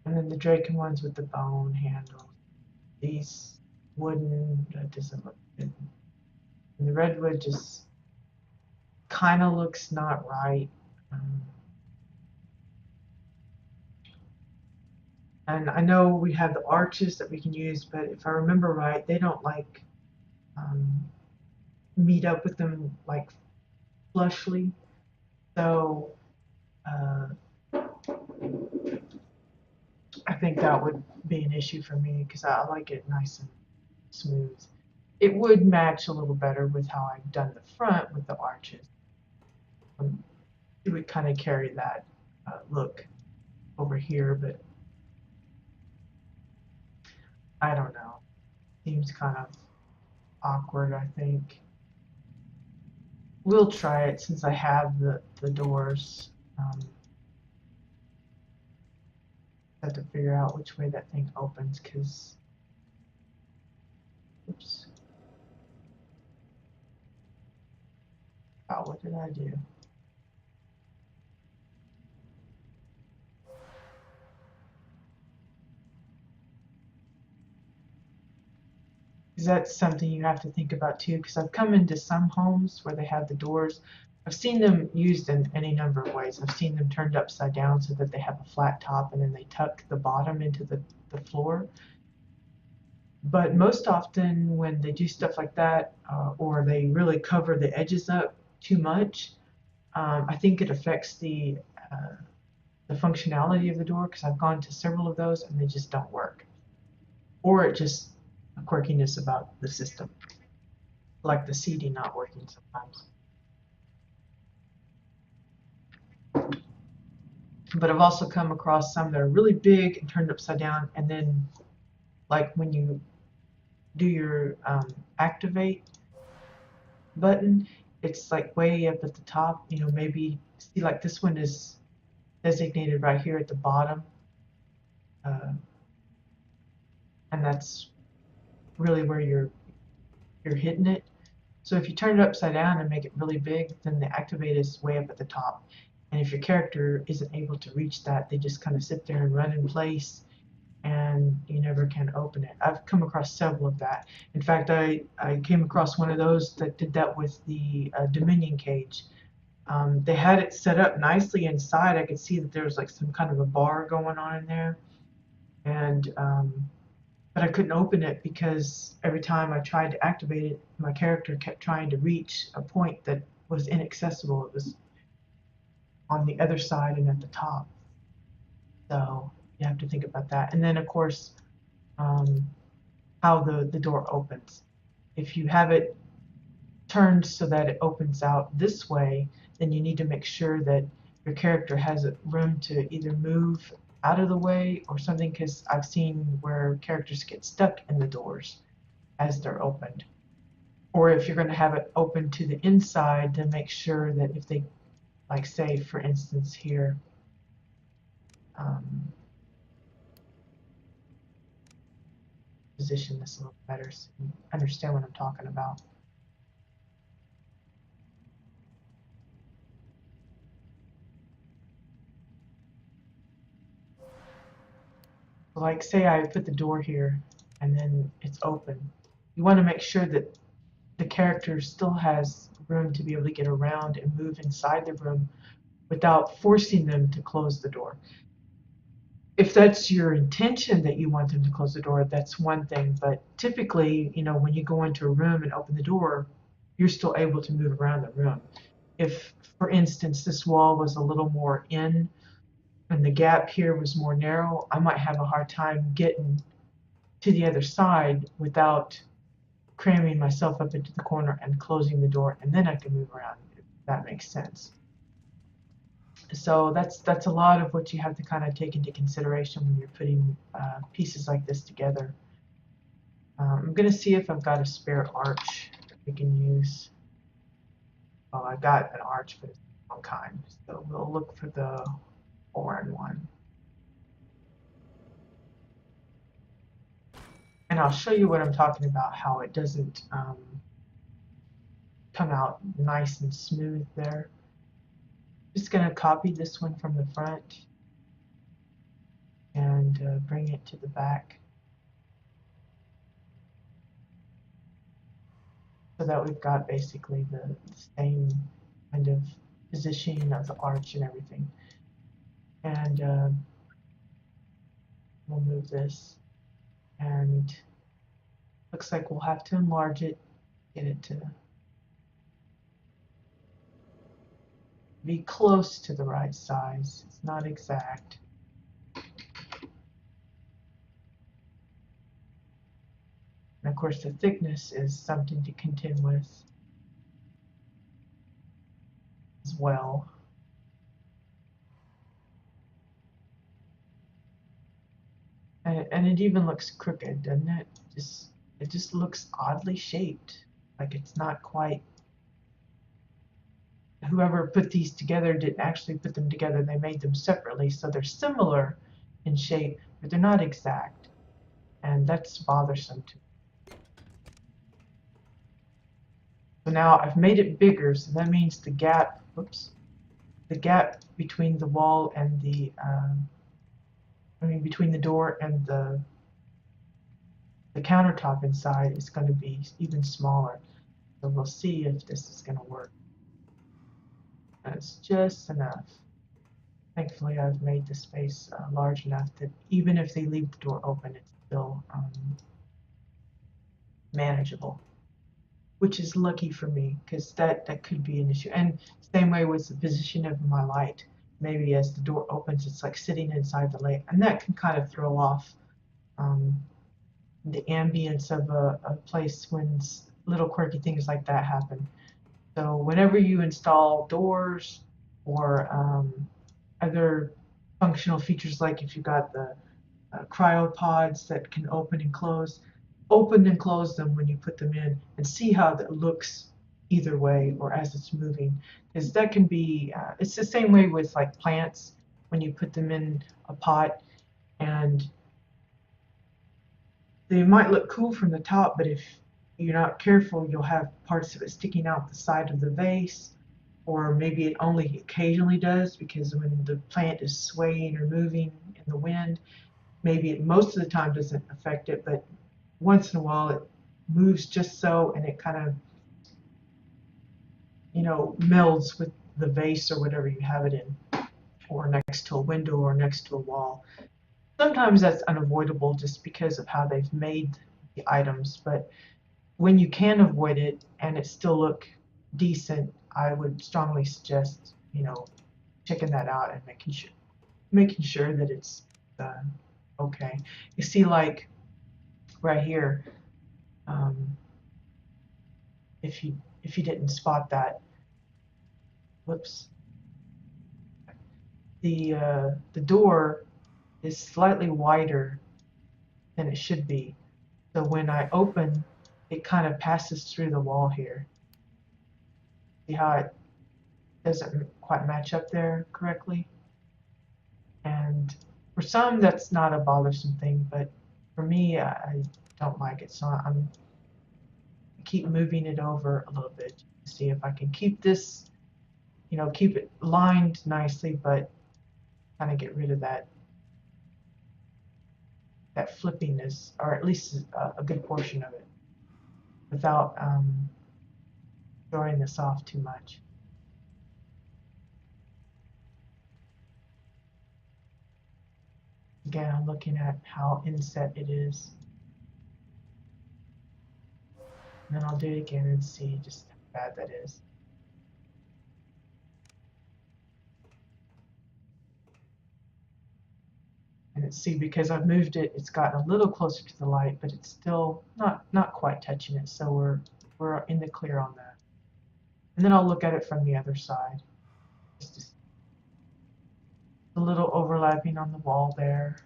and then the Draken ones with the bone handle. These wooden, that doesn't look good. And the redwood just kind of looks not right. And I know we have the arches that we can use, but if I remember right, they don't like meet up with them like flushly. So I think that would be an issue for me because I like it nice and smooth. It would match a little better with how I've done the front with the arches. It would kind of carry that look over here, but I don't know. Seems kind of awkward, I think. We'll try it since I have the doors. Have to figure out which way that thing opens because, oops. Oh, what did I do? Because that's something you have to think about too. Because I've come into some homes where they have the doors. I've seen them used in any number of ways. I've seen them turned upside down so that they have a flat top and then they tuck the bottom into the floor. But most often when they do stuff like that, or they really cover the edges up too much, I think it affects the functionality of the door because I've gone to several of those and they just don't work. Or it just a quirkiness about the system, like the CD not working sometimes. But I've also come across some that are really big and turned upside down, and then like when you do your activate button, it's like way up at the top. You know, maybe see like this one is designated right here at the bottom, and that's really where you're hitting it. So if you turn it upside down and make it really big, then the activate is way up at the top. And if your character isn't able to reach that, they just kind of sit there and run in place, and you never can open it. I've come across several of that. In fact, I came across one of those that did that with the Dominion cage. They had it set up nicely inside. I could see that there was like some kind of a bar going on in there, and but I couldn't open it because every time I tried to activate it, my character kept trying to reach a point that was inaccessible. It was on the other side and at the top. So you have to think about that. And then, of course, um, how the door opens. If you have it turned so that it opens out this way, then you need to make sure that your character has room to either move out of the way or something, because I've seen where characters get stuck in the doors as they're opened. Or if you're going to have it open to the inside, then make sure that if they, like say for instance here, um, position this a little better so you understand what I'm talking about. So like say I put the door here and then it's open. You want to make sure that the character still has room to be able to get around and move inside the room without forcing them to close the door. If that's your intention that you want them to close the door, that's one thing. But typically, you know, when you go into a room and open the door, you're still able to move around the room. If, for instance, this wall was a little more in and the gap here was more narrow, I might have a hard time getting to the other side without cramming myself up into the corner and closing the door, and then I can move around, if that makes sense. So that's a lot of what you have to kind of take into consideration when you're putting pieces like this together. I'm going to see if I've got a spare arch that we can use. Oh, I got an arch, but it's the wrong kind. So we'll look for the foreign one. And I'll show you what I'm talking about, how it doesn't come out nice and smooth there. Just going to copy this one from the front and bring it to the back so that we've got basically the same kind of positioning of the arch and everything. And we'll move this, and looks like we'll have to enlarge it, get it to be close to the right size. It's not exact. And of course the thickness is something to contend with as well. And it even looks crooked, doesn't it? It just looks oddly shaped, like it's not quite. Whoever put these together didn't actually put them together. They made them separately, so they're similar in shape, but they're not exact, and that's bothersome to me. So now I've made it bigger, so that means the gap, whoops, the gap between the wall and the, between the door and the countertop inside is going to be even smaller. So we'll see if this is going to work. That's just enough. Thankfully, I've made the space large enough that even if they leave the door open, it's still manageable, which is lucky for me, because that could be an issue. And same way with the position of my light. Maybe as the door opens, it's like sitting inside the light, and that can kind of throw off the ambience of a place when little quirky things like that happen. So whenever you install doors or other functional features, like if you've got the cryopods that can open and close, open and close them when you put them in and see how that looks either way or as it's moving. Because that can be, it's the same way with like plants when you put them in a pot and they might look cool from the top, but if you're not careful, you'll have parts of it sticking out the side of the vase, or maybe it only occasionally does because when the plant is swaying or moving in the wind, maybe it most of the time doesn't affect it, but once in a while it moves just so and it kind of, melds with the vase or whatever you have it in, or next to a window or next to a wall. Sometimes that's unavoidable just because of how they've made the items, but when you can avoid it and it still look decent, I would strongly suggest, checking that out and making sure that it's okay. You see, like right here, um, if you didn't spot that, whoops, the door is slightly wider than it should be. So when I open, it kind of passes through the wall here. See how it doesn't quite match up there correctly? And for some, that's not a bothersome thing, but for me, I don't like it. So I keep moving it over a little bit to see if I can keep this, keep it lined nicely, but kind of get rid of that flippiness, or at least a good portion of it, without throwing this off too much. Again, I'm looking at how inset it is. And then I'll do it again and see just how bad that is. And see, because I've moved it, it's gotten a little closer to the light, but it's still not quite touching it. So we're in the clear on that. And then I'll look at it from the other side. Just a little overlapping on the wall there,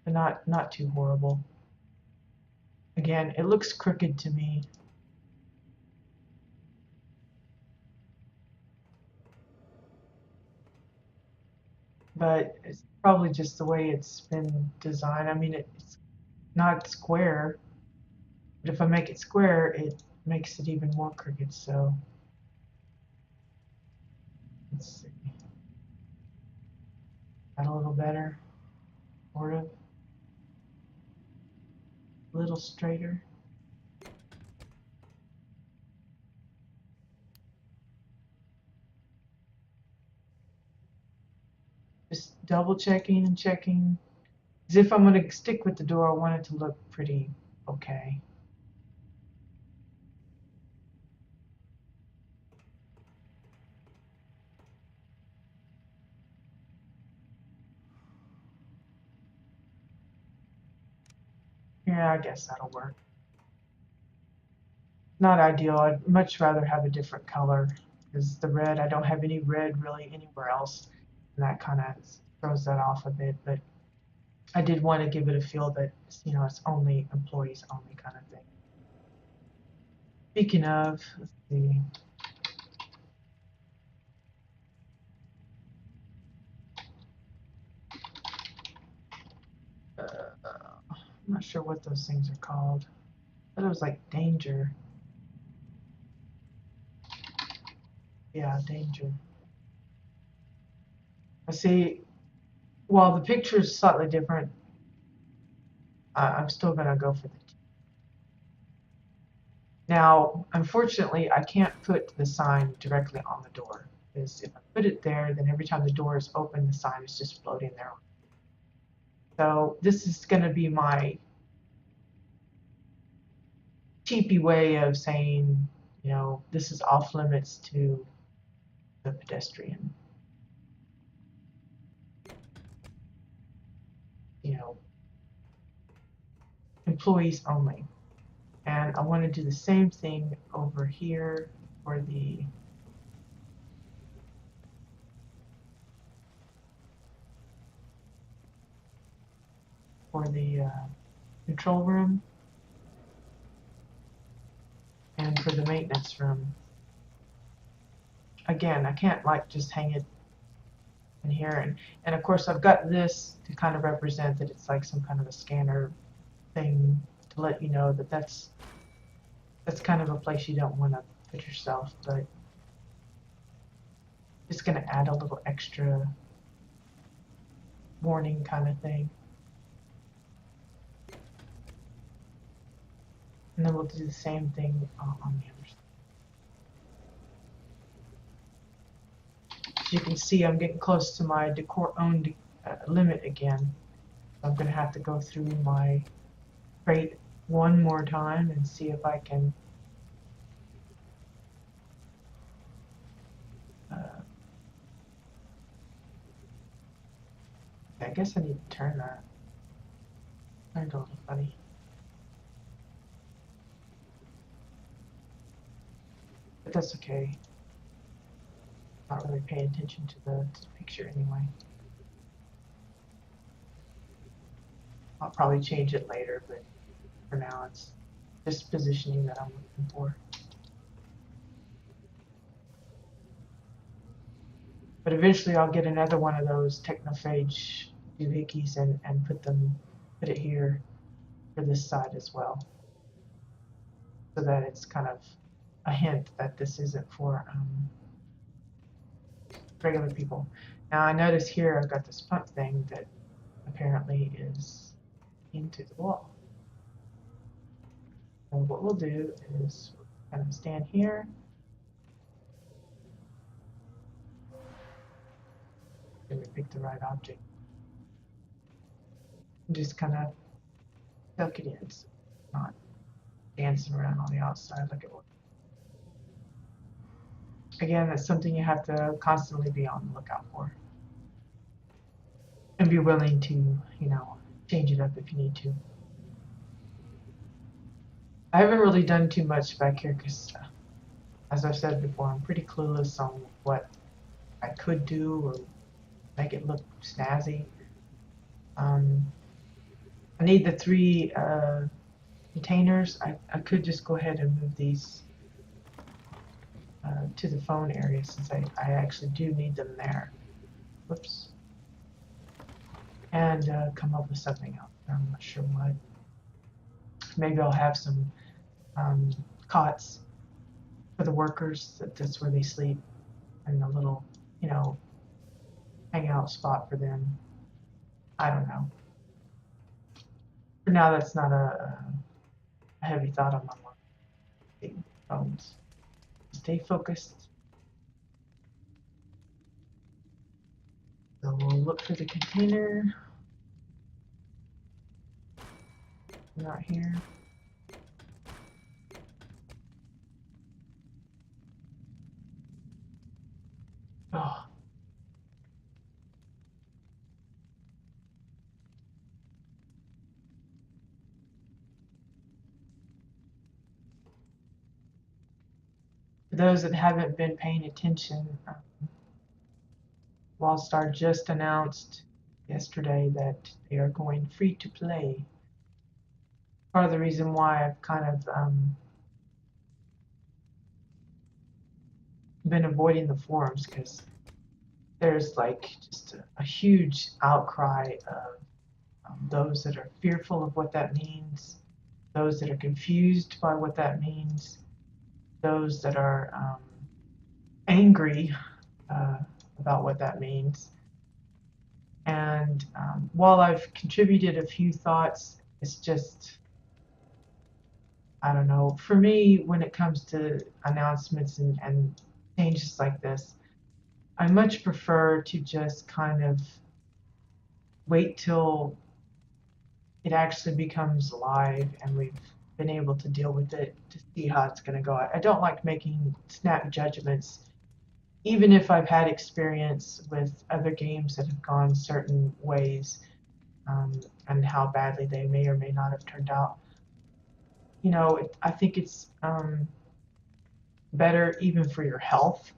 but not too horrible. Again, it looks crooked to me. But it's probably just the way it's been designed. I mean, it's not square, but if I make it square, it makes it even more crooked. So let's see. That a little better, sort of. A little straighter. Just double checking and checking. As if I'm going to stick with the door, I want it to look pretty okay. Yeah, I guess that'll work. Not ideal. I'd much rather have a different color because the red, I don't have any red really anywhere else. And that kind of throws that off a bit. But I did want to give it a feel that, it's only employees only kind of thing. Speaking of, let's see. I'm not sure what those things are called. But it was like danger. Yeah, danger. I see. While the picture is slightly different, I'm still gonna go for the. Now, unfortunately, I can't put the sign directly on the door because if I put it there, then every time the door is open, the sign is just floating there. So this is going to be my cheapy way of saying, this is off limits to the pedestrian. Employees only. And I want to do the same thing over here for the for the control room and for the maintenance room. Again, I can't like just hang it in here, and of course I've got this to kind of represent that it's like some kind of a scanner thing to let you know that that's kind of a place you don't want to put yourself, but just going to add a little extra warning kind of thing. And then we'll do the same thing on the other side. As you can see, I'm getting close to my decor owned limit again. I'm going to have to go through my crate one more time and see if I can I guess I need to turn that. Turned a little funny. But that's okay. Not really paying attention to the picture anyway. I'll probably change it later, but for now it's just positioning that I'm looking for. But eventually I'll get another one of those technophage doohickeys and put it here for this side as well. So that it's kind of a hint that this isn't for regular people. Now I notice here I've got this pump thing that apparently is into the wall. So what we'll do is kind of stand here. And we pick the right object. And just kind of tuck it in, so not dancing around on the outside like it was. Again, that's something you have to constantly be on the lookout for. And be willing to, you know, change it up if you need to. I haven't really done too much back here because, as I've said before, I'm pretty clueless on what I could do or make it look snazzy. I need the 3 containers. I could just go ahead and move these to the phone area since I actually do need them there. Whoops. And come up with something else. I'm not sure what. Maybe I'll have some cots for the workers. That's where they sleep, and a little, you know, hangout spot for them. I don't know. For now, that's not a heavy thought on my mind. Phones. Stay focused. So we'll look for the container. Not here. Oh. For those that haven't been paying attention, WildStar just announced yesterday that they are going free to play. Part of the reason why I've kind of been avoiding the forums because there's like just a huge outcry of those that are fearful of what that means, those that are confused by what that means, those that are angry about what that means. And while I've contributed a few thoughts, it's just, I don't know, for me, when it comes to announcements and changes like this, I much prefer to just kind of wait till it actually becomes live and we've been able to deal with it to see how it's going to go. I don't like making snap judgments, even if I've had experience with other games that have gone certain ways and how badly they may or may not have turned out. You know, I think it's better even for your health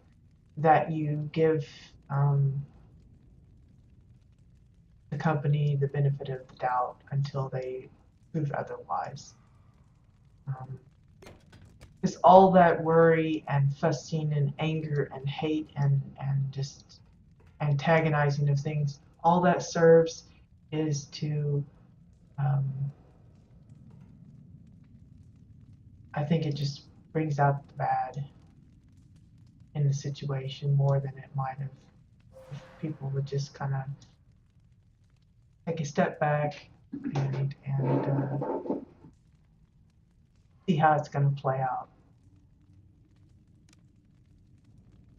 that you give the company the benefit of the doubt until they prove otherwise. Because all that worry and fussing and anger and hate and just antagonizing of things, all that serves is to, um, I think it just brings out the bad in the situation more than it might have if people would just kind of take a step back and see how it's going to play out.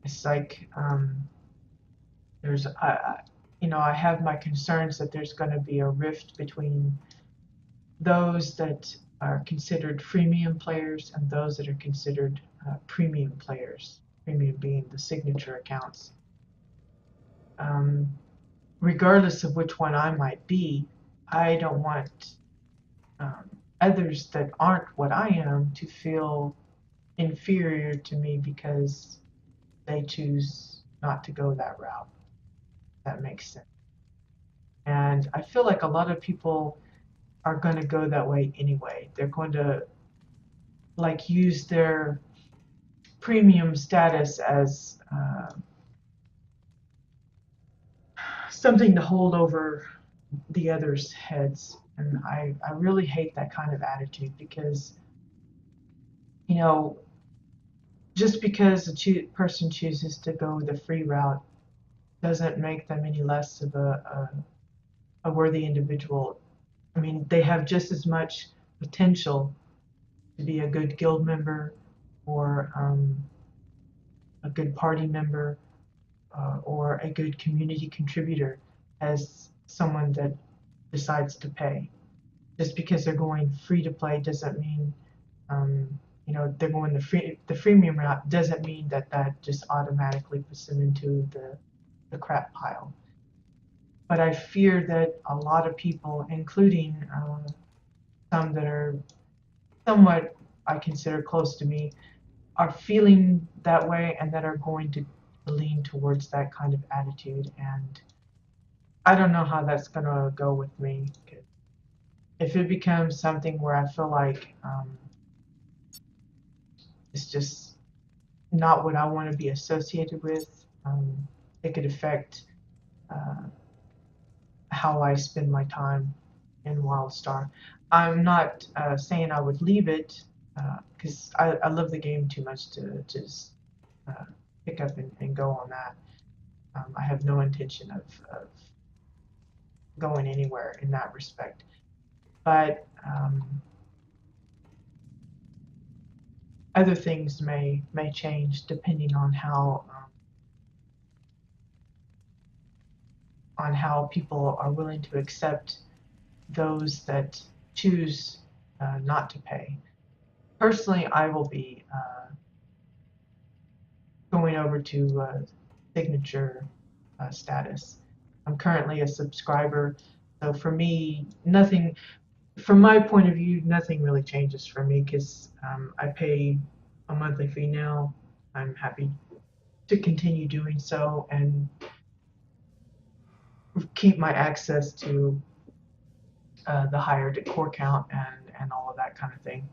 It's like there's I have my concerns that there's going to be a rift between those that are considered freemium players and those that are considered premium players. Premium being the signature accounts. Regardless of which one I might be, I don't want others that aren't what I am to feel inferior to me because they choose not to go that route. That makes sense. And I feel like a lot of people are going to go that way anyway. They're going to like use their premium status as something to hold over the others' heads. And I really hate that kind of attitude because, you know, just because a person chooses to go the free route doesn't make them any less of a worthy individual. I mean, they have just as much potential to be a good guild member or a good party member or a good community contributor as someone that decides to pay. Just because they're going free to play doesn't mean, um, they're going the freemium route doesn't mean that just automatically puts them into the crap pile. But I fear that a lot of people, including some that are somewhat I consider close to me, are feeling that way and that are going to lean towards that kind of attitude. And I don't know how that's going to go with me. If it becomes something where I feel like it's just not what I want to be associated with, it could affect uh, how I spend my time in WildStar. I'm not saying I would leave it because I love the game too much to just uh, pick up and go on that. I have no intention of going anywhere in that respect. But other things may change depending on how people are willing to accept those that choose not to pay. Personally, I will be going over to signature status. I'm currently a subscriber, so for me, nothing. From my point of view, nothing really changes for me because I pay a monthly fee now. I'm happy to continue doing so and keep my access to the higher core count and all of that kind of thing.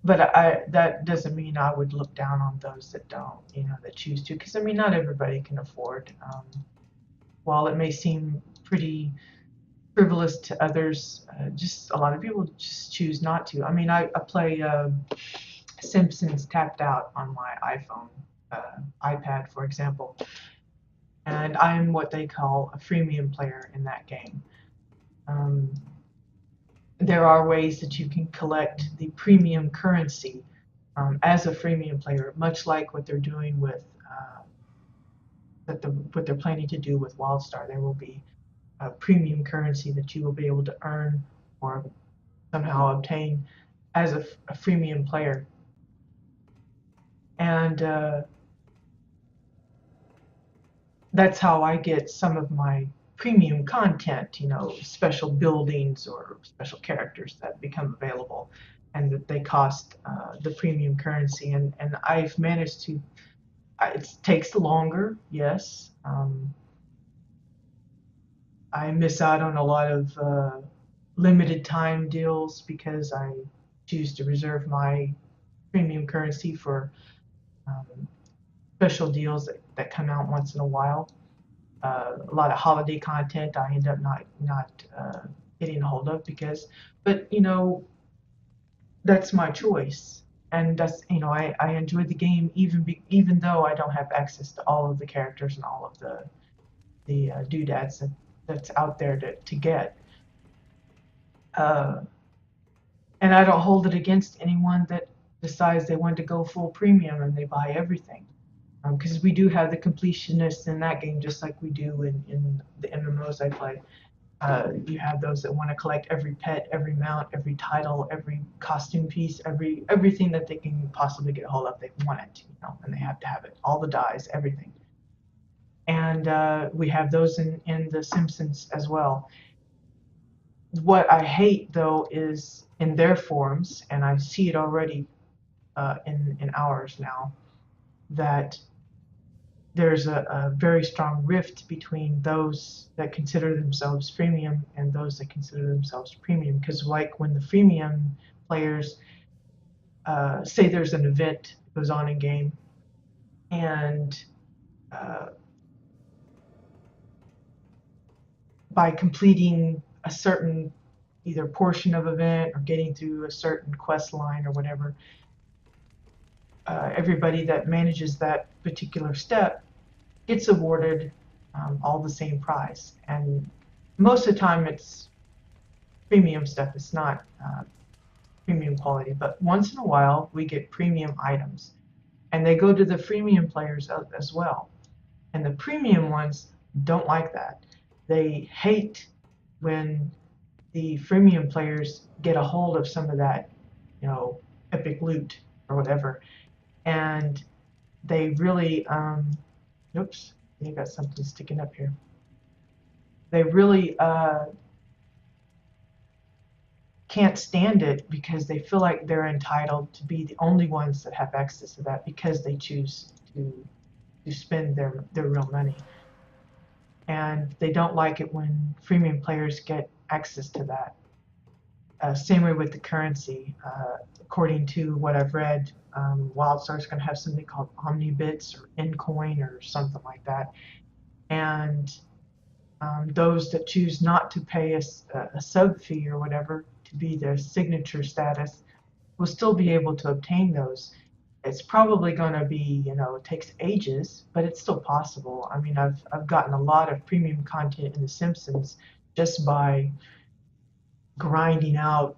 But that doesn't mean I would look down on those that don't, that choose to, because I mean, not everybody can afford. While it may seem pretty frivolous to others, just a lot of people just choose not to. I mean, I play Simpsons Tapped Out on my iPhone, iPad, for example, and I'm what they call a freemium player in that game. There are ways that you can collect the premium currency as a freemium player, much like what they're doing with what they're planning to do with WildStar. There will be a premium currency that you will be able to earn or somehow obtain as a freemium player. And that's how I get some of my premium content, special buildings or special characters that become available and that they cost the premium currency. And I've managed to, it takes longer, yes. I miss out on a lot of limited time deals because I choose to reserve my premium currency for um, special deals that come out once in a while. A lot of holiday content I end up not getting a hold of because, but that's my choice, and that's I enjoy the game even though I don't have access to all of the characters and all of the doodads that's out there to get. Uh, and I don't hold it against anyone that decides they want to go full premium and they buy everything. Because we do have the completionists in that game, just like we do in the MMOs I play. You have those that want to collect every pet, every mount, every title, every costume piece, everything that they can possibly get a hold of. They want it, and they have to have it. All the dyes, everything. And we have those in The Simpsons as well. What I hate though is in their forums, and I see it already in ours now, that there's a very strong rift between those that consider themselves freemium and those that consider themselves premium. Because like when the freemium players say there's an event that goes on in game, and uh, by completing a certain either portion of event or getting through a certain quest line or whatever, everybody that manages that particular step gets awarded all the same prize. And most of the time it's premium stuff. It's not premium quality, but once in a while we get premium items, and they go to the freemium players as well. And the premium ones don't like that. They hate when the freemium players get a hold of some of that, epic loot or whatever, and they really, oops, you got something sticking up here. They really can't stand it because they feel like they're entitled to be the only ones that have access to that because they choose to spend their real money. And they don't like it when freemium players get access to that. Same way with the currency. According to what I've read, WildStar is going to have something called Omnibits or Incoin or something like that. And those that choose not to pay a sub fee or whatever to be their signature status will still be able to obtain those. It's probably going to be, it takes ages, but it's still possible. I mean, I've gotten a lot of premium content in The Simpsons just by grinding out,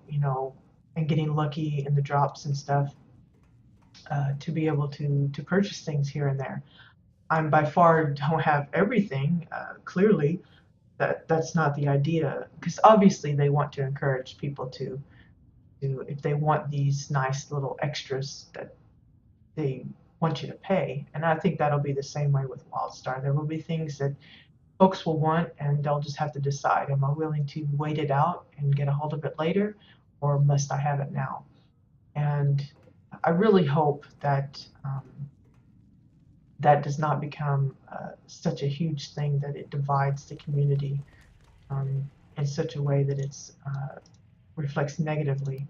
and getting lucky in the drops and stuff to be able to purchase things here and there. I'm by far don't have everything, clearly, that's not the idea, because obviously they want to encourage people to if they want these nice little extras that they want you to pay. And I think that'll be the same way with WildStar. There will be things that folks will want, and they'll just have to decide, am I willing to wait it out and get a hold of it later, or must I have it now? And I really hope that that does not become such a huge thing that it divides the community in such a way that it's reflects negatively.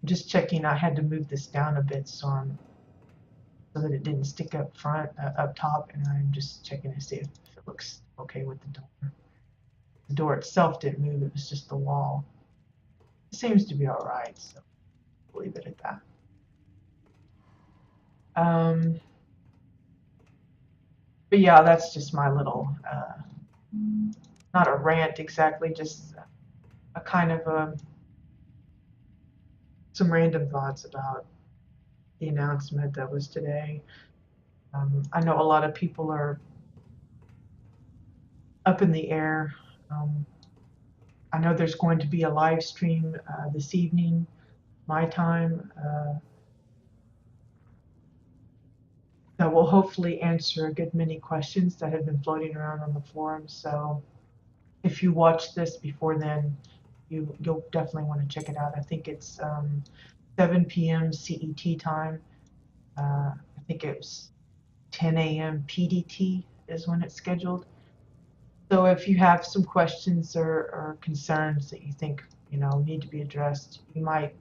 Just checking, I had to move this down a bit so that it didn't stick up front, up top, and I'm just checking to see if it looks okay with the door. The door itself didn't move, it was just the wall. It seems to be all right, so we'll leave it at that. But yeah, that's just my little, not a rant exactly, just a kind of some random thoughts about the announcement that was today. I know a lot of people are up in the air. I know there's going to be a live stream this evening, my time, that will hopefully answer a good many questions that have been floating around on the forum. So if you watch this before then, you'll definitely want to check it out. I think it's 7 p.m. CET time. I think it was 10 a.m. PDT is when it's scheduled. So if you have some questions or concerns that you think, need to be addressed, you might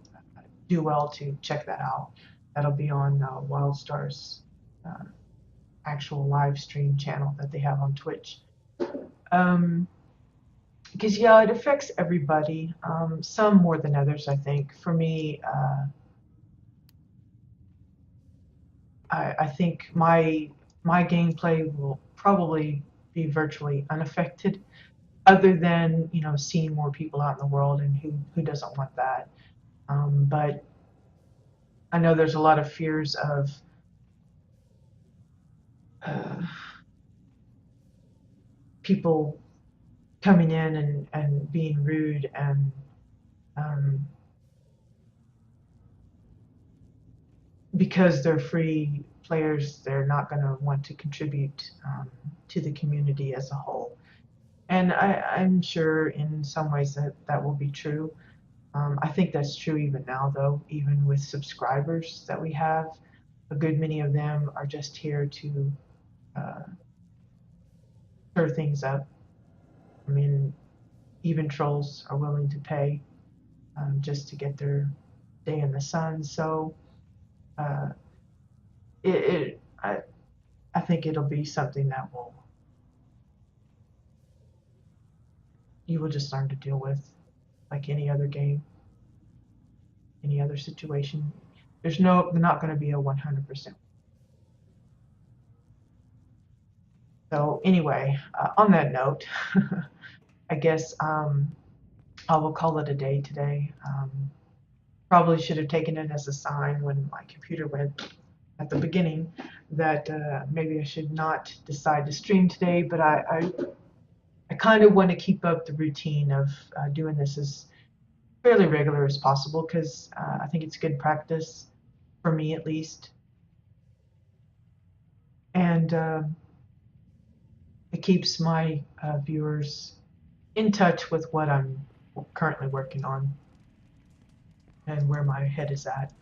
do well to check that out. That'll be on WildStar's uh, actual live stream channel that they have on Twitch. Um, because yeah, it affects everybody. Some more than others, I think. For me, I think my gameplay will probably be virtually unaffected, other than seeing more people out in the world, and who doesn't want that. But I know there's a lot of fears of uh, people coming in and being rude, and um, because they're free players, they're not going to want to contribute to the community as a whole. And I'm sure in some ways that will be true. I think that's true even now, though, even with subscribers that we have. A good many of them are just here to uh, stir things up. I mean, even trolls are willing to pay just to get their day in the sun. So uh, it, it I think it'll be something that you will just learn to deal with, like any other game, any other situation. There's not going to be a 100%. So anyway, on that note, I guess I will call it a day today. Probably should have taken it as a sign when my computer went at the beginning that maybe I should not decide to stream today, but I kind of want to keep up the routine of doing this as fairly regular as possible, because I think it's good practice for me at least, and it keeps my viewers in touch with what I'm currently working on and where my head is at.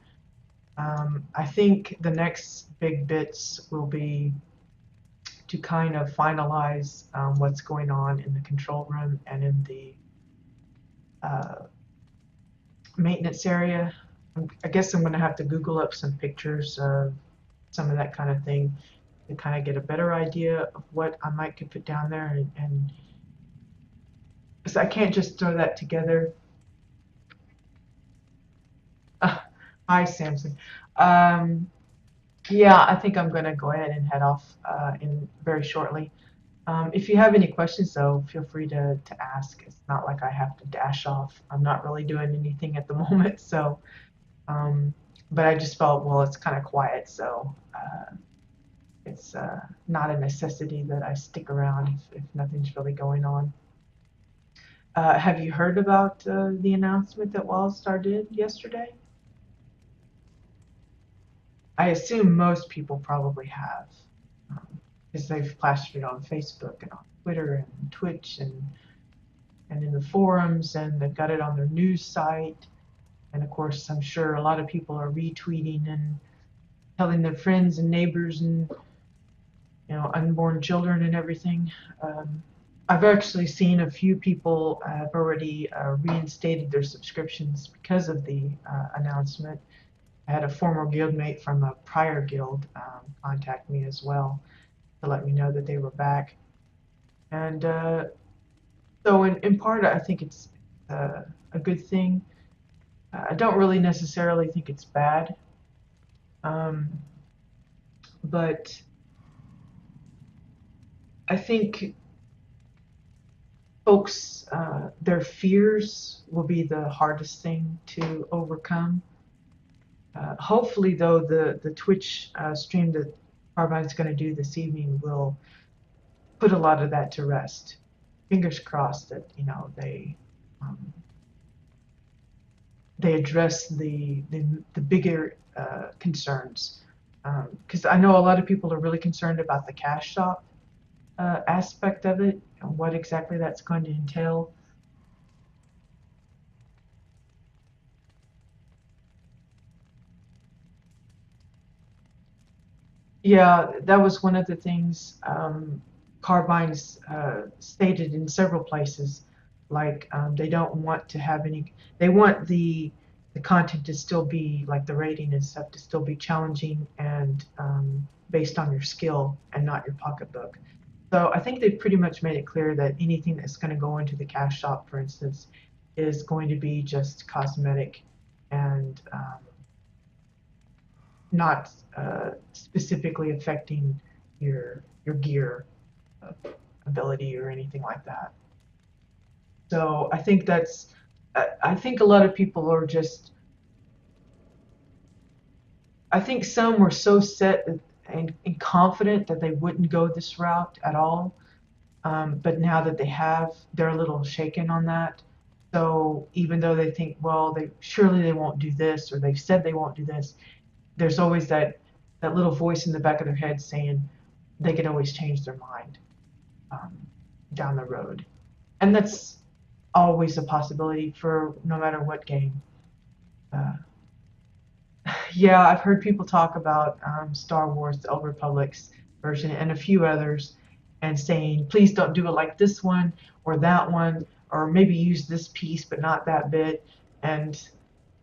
I think the next big bits will be to kind of finalize what's going on in the control room and in the uh, maintenance area. I guess I'm going to have to Google up some pictures of some of that kind of thing to kind of get a better idea of what I might could put down there, and because I can't just throw that together. Uh, Hi, Samson. Um, yeah, I think I'm going to go ahead and head off in very shortly. If you have any questions, though, feel free to ask. It's not like I have to dash off. I'm not really doing anything at the moment, so. Um, but I just felt, well, it's kind of quiet, so it's not a necessity that I stick around if nothing's really going on. Have you heard about the announcement that WildStar did yesterday? I assume most people probably have, because they've plastered it on Facebook and on Twitter and Twitch and in the forums, and they've got it on their news site. And of course, I'm sure a lot of people are retweeting and telling their friends and neighbors and unborn children and everything. Um, I've actually seen a few people have already reinstated their subscriptions because of the announcement. I had a former guildmate from a prior guild contact me as well to let me know that they were back. And so, in part, I think it's a good thing. I don't really necessarily think it's bad, um, but I think folks, their fears will be the hardest thing to overcome. Hopefully, though, the Twitch stream that Carbine's going to do this evening will put a lot of that to rest. Fingers crossed that um, they address the bigger concerns. Because I know a lot of people are really concerned about the cash shop aspect of it and what exactly that's going to entail. Yeah, that was one of the things. Carbine's stated in several places, like they don't want to have any. They want the content to still be like the rating and stuff to still be challenging and based on your skill and not your pocketbook. So I think they've pretty much made it clear that anything that's going to go into the cash shop, for instance, is going to be just cosmetic and not specifically affecting your gear ability or anything like that. So I think I think a lot of people are just, I think some were so set and confident that they wouldn't go this route at all. But now that they have, they're a little shaken on that. So even though they think, well, they won't do this, or they've said they won't do this, there's always that little voice in the back of their head saying they can always change their mind um, down the road, and that's always a possibility for no matter what game. Uh, yeah, I've heard people talk about Star Wars, the Old Republic's version, and a few others, and saying, please don't do it like this one or that one, or maybe use this piece but not that bit. And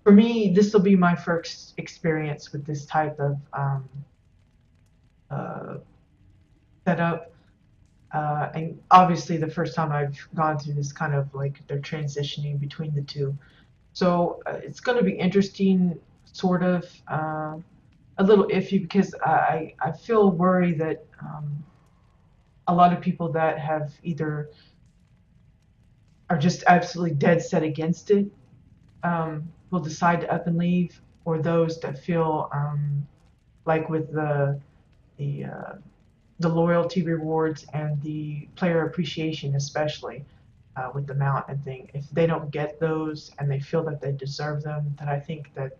for me, this will be my first experience with this type of uh, setup. And obviously, the first time I've gone through this kind of like they're transitioning between the two. So it's going to be interesting, sort of. A little iffy because I feel worried that a lot of people that have either are just absolutely dead set against it will decide to up and leave, or those that feel like with the uh, the loyalty rewards and the player appreciation, especially with the mount and thing, if they don't get those and they feel that they deserve them, then I think that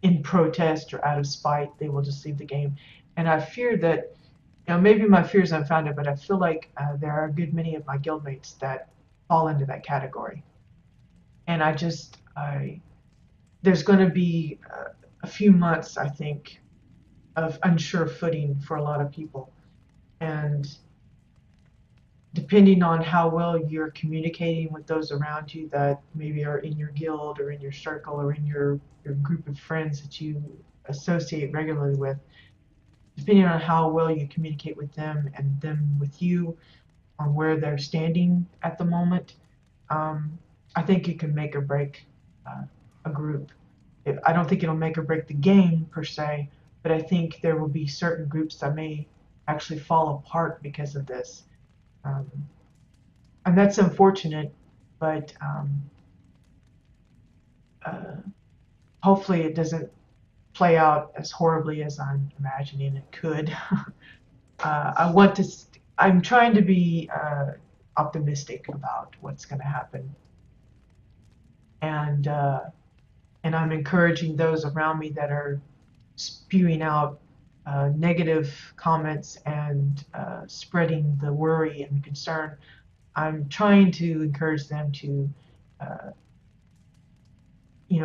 in protest or out of spite, they will just leave the game. And I fear that, maybe my fears are unfounded, but I feel like there are a good many of my guildmates that fall into that category. And there's going to be a few months, I think, of unsure footing for a lot of people. And depending on how well you're communicating with those around you that maybe are in your guild or in your circle or in your group of friends that you associate regularly with, depending on how well you communicate with them and them with you on where they're standing at the moment, I think it can make or break uh, a group. I don't think it'll make or break the game per se, but I think there will be certain groups that may actually fall apart because of this. Um, and that's unfortunate, but uh, hopefully it doesn't play out as horribly as I'm imagining it could. I want to. I'm trying to be optimistic about what's going to happen, and and I'm encouraging those around me that are spewing out negative comments and spreading the worry and concern. I'm trying to encourage them to, uh,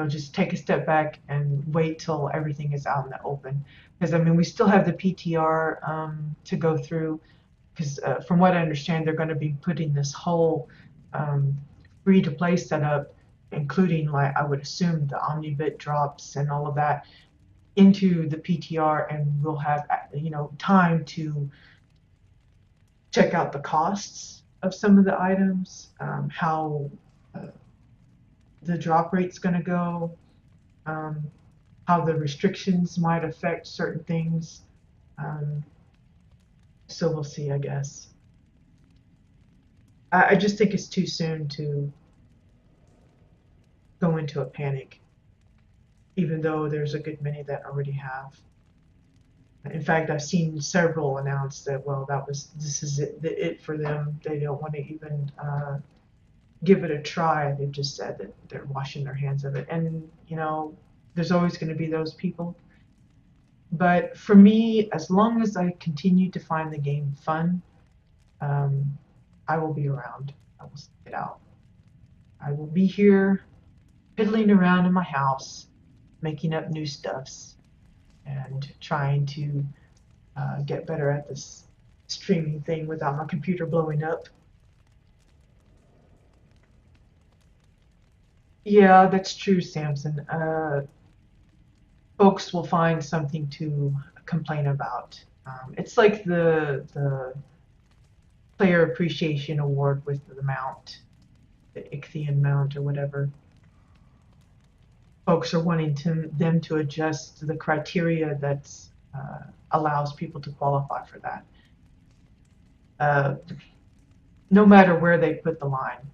just take a step back and wait till everything is out in the open. Because I mean, we still have the PTR to go through. Because from what I understand, they're going to be putting this whole um, free-to-play setup, including like I would assume the Omnibit drops and all of that, into the PTR, and we'll have time to check out the costs of some of the items, how uh, the drop rate's going to go, um, how the restrictions might affect certain things. Um, so we'll see, I guess. I just think it's too soon to go into a panic, even though there's a good many that already have. In fact, I've seen several announce that, well, this is it for them. They don't want to even give it a try. They've just said that they're washing their hands of it. And, there's always going to be those people. But for me, as long as I continue to find the game fun, um, I will be around. I will stick it out. I will be here piddling around in my house, making up new stuffs and trying to get better at this streaming thing without my computer blowing up. Yeah, that's true, Samson. Folks will find something to complain about. It's like the player appreciation award with the mount, the Ichthian mount or whatever. Folks are wanting them to adjust the criteria that allows people to qualify for that. Uh, no matter where they put the line,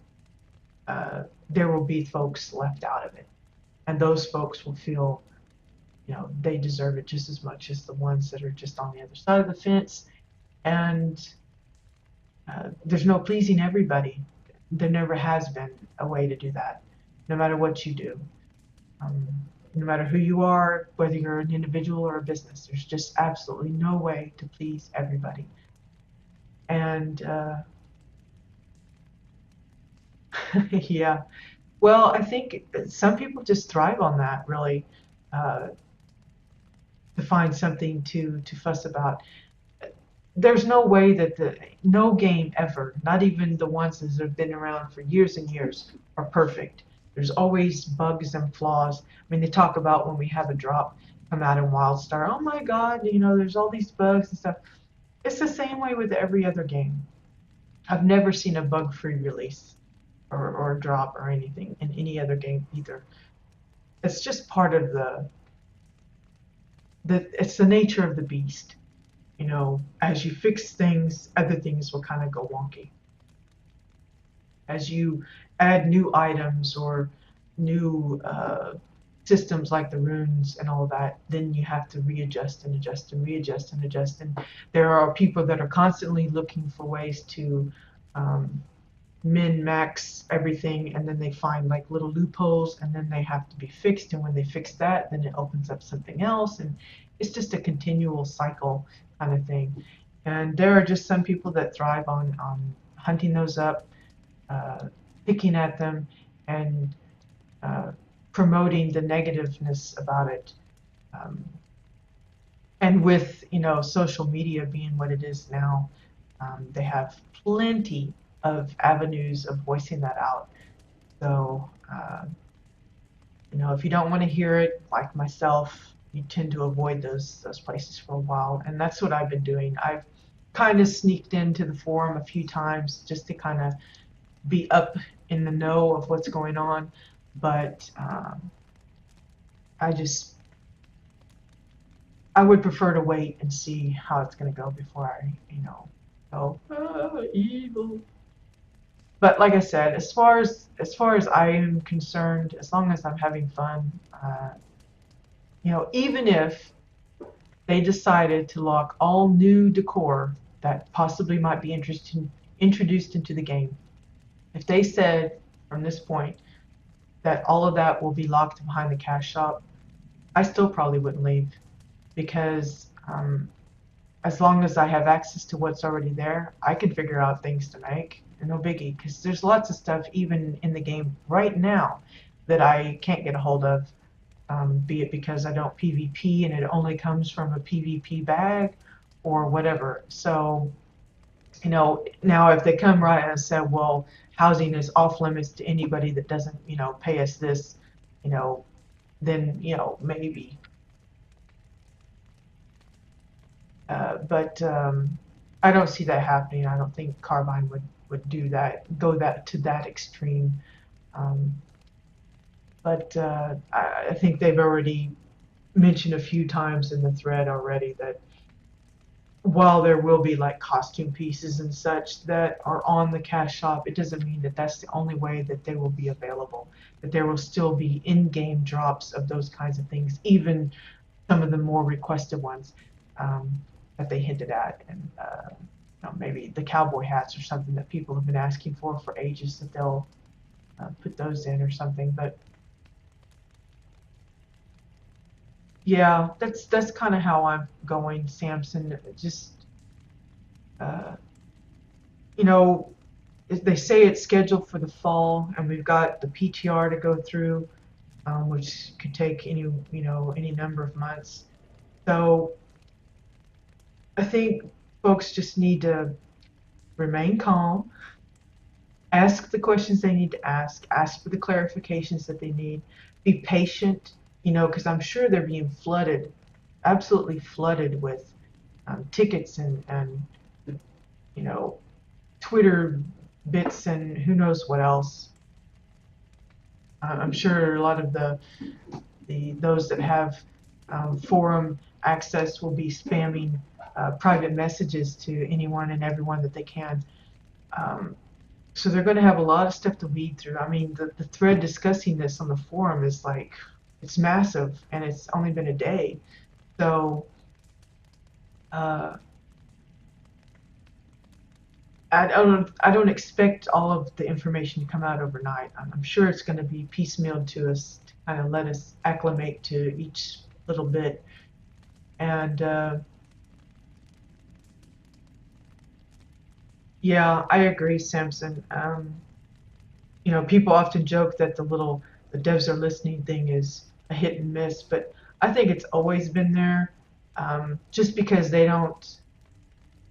there will be folks left out of it, and those folks will feel, they deserve it just as much as the ones that are just on the other side of the fence. And there's no pleasing everybody. There never has been a way to do that, no matter what you do. Um, no matter who you are, whether you're an individual or a business, there's just absolutely no way to please everybody. And yeah, well, I think some people just thrive on that, really, uh, to find something to fuss about. There's no way that no game ever, not even the ones that have been around for years and years, are perfect. There's always bugs and flaws. I mean, they talk about when we have a drop come out in WildStar. Oh my God, there's all these bugs and stuff. It's the same way with every other game. I've never seen a bug-free release or drop or anything in any other game either. It's just part of it's the nature of the beast. As you fix things, other things will kind of go wonky. As you add new items or new systems like the runes and all that, then you have to readjust and adjust and readjust and adjust. And there are people that are constantly looking for ways to um, min max everything, and then they find like little loopholes, and then they have to be fixed. And when they fix that, then it opens up something else, and it's just a continual cycle kind of thing. And there are just some people that thrive on hunting those up, uh, picking at them, and uh, promoting the negativeness about it. Um, and with social media being what it is now, they have plenty of avenues of voicing that out. So if you don't want to hear it, like myself, you tend to avoid those places for a while, and that's what I've been doing. I've kind of sneaked into the forum a few times just to kind of be up in the know of what's going on, but I just I would prefer to wait and see how it's going to go before I go evil. But like I said, as far as I am concerned, as long as I'm having fun, even if they decided to lock all new decor that possibly might be introduced into the game, if they said from this point that all of that will be locked behind the cash shop, I still probably wouldn't leave because as long as I have access to what's already there, I can figure out things to make. No biggie, because there's lots of stuff even in the game right now that I can't get a hold of, be it because I don't PvP and it only comes from a PvP bag or whatever. So, now if they come right and said, well, housing is off limits to anybody that doesn't, pay us this, you know, then, maybe. But I don't see that happening. I don't think Carbine would do that, go that to that extreme. Um, but I think they've already mentioned a few times in the thread already that while there will be like costume pieces and such that are on the cash shop, it doesn't mean that that's the only way that they will be available. That there will still be in-game drops of those kinds of things, even some of the more requested ones um, that they hinted at, and maybe the cowboy hats or something that people have been asking for ages, that they'll put those in or something. But yeah, that's kind of how I'm going, Samson. Just uh, you know, they say it's scheduled for the fall, and we've got the PTR to go through, which could take any number of months. So I think folks just need to remain calm, ask the questions they need to ask for the clarifications that they need, be patient, because I'm sure they're being flooded, absolutely flooded with tickets and you know Twitter bits and who knows what else. I'm sure a lot of the those that have forum access will be spamming private messages to anyone and everyone that they can. Um, so they're going to have a lot of stuff to weed through. I mean, the thread discussing this on the forum is like, it's massive, and it's only been a day. So uh, I don't expect all of the information to come out overnight. I'm sure it's going to be piecemealed to us to kind of let us acclimate to each little bit. And yeah, I agree, Samson. People often joke that the devs are listening thing is a hit and miss, but I think it's always been there. Just because they don't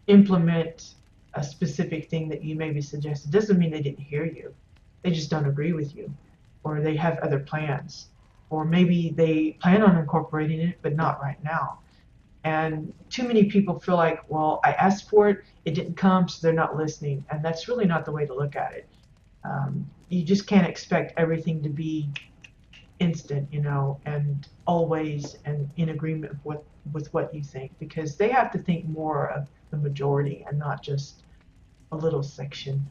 implement a specific thing that you maybe suggested doesn't mean they didn't hear you. They just don't agree with you, or they have other plans, or maybe they plan on incorporating it, but not right now. And too many people feel like, well, I asked for it, it didn't come, so they're not listening. And that's really not the way to look at it. You just can't expect everything to be instant, and always and in agreement with what you think, because they have to think more of the majority and not just a little section.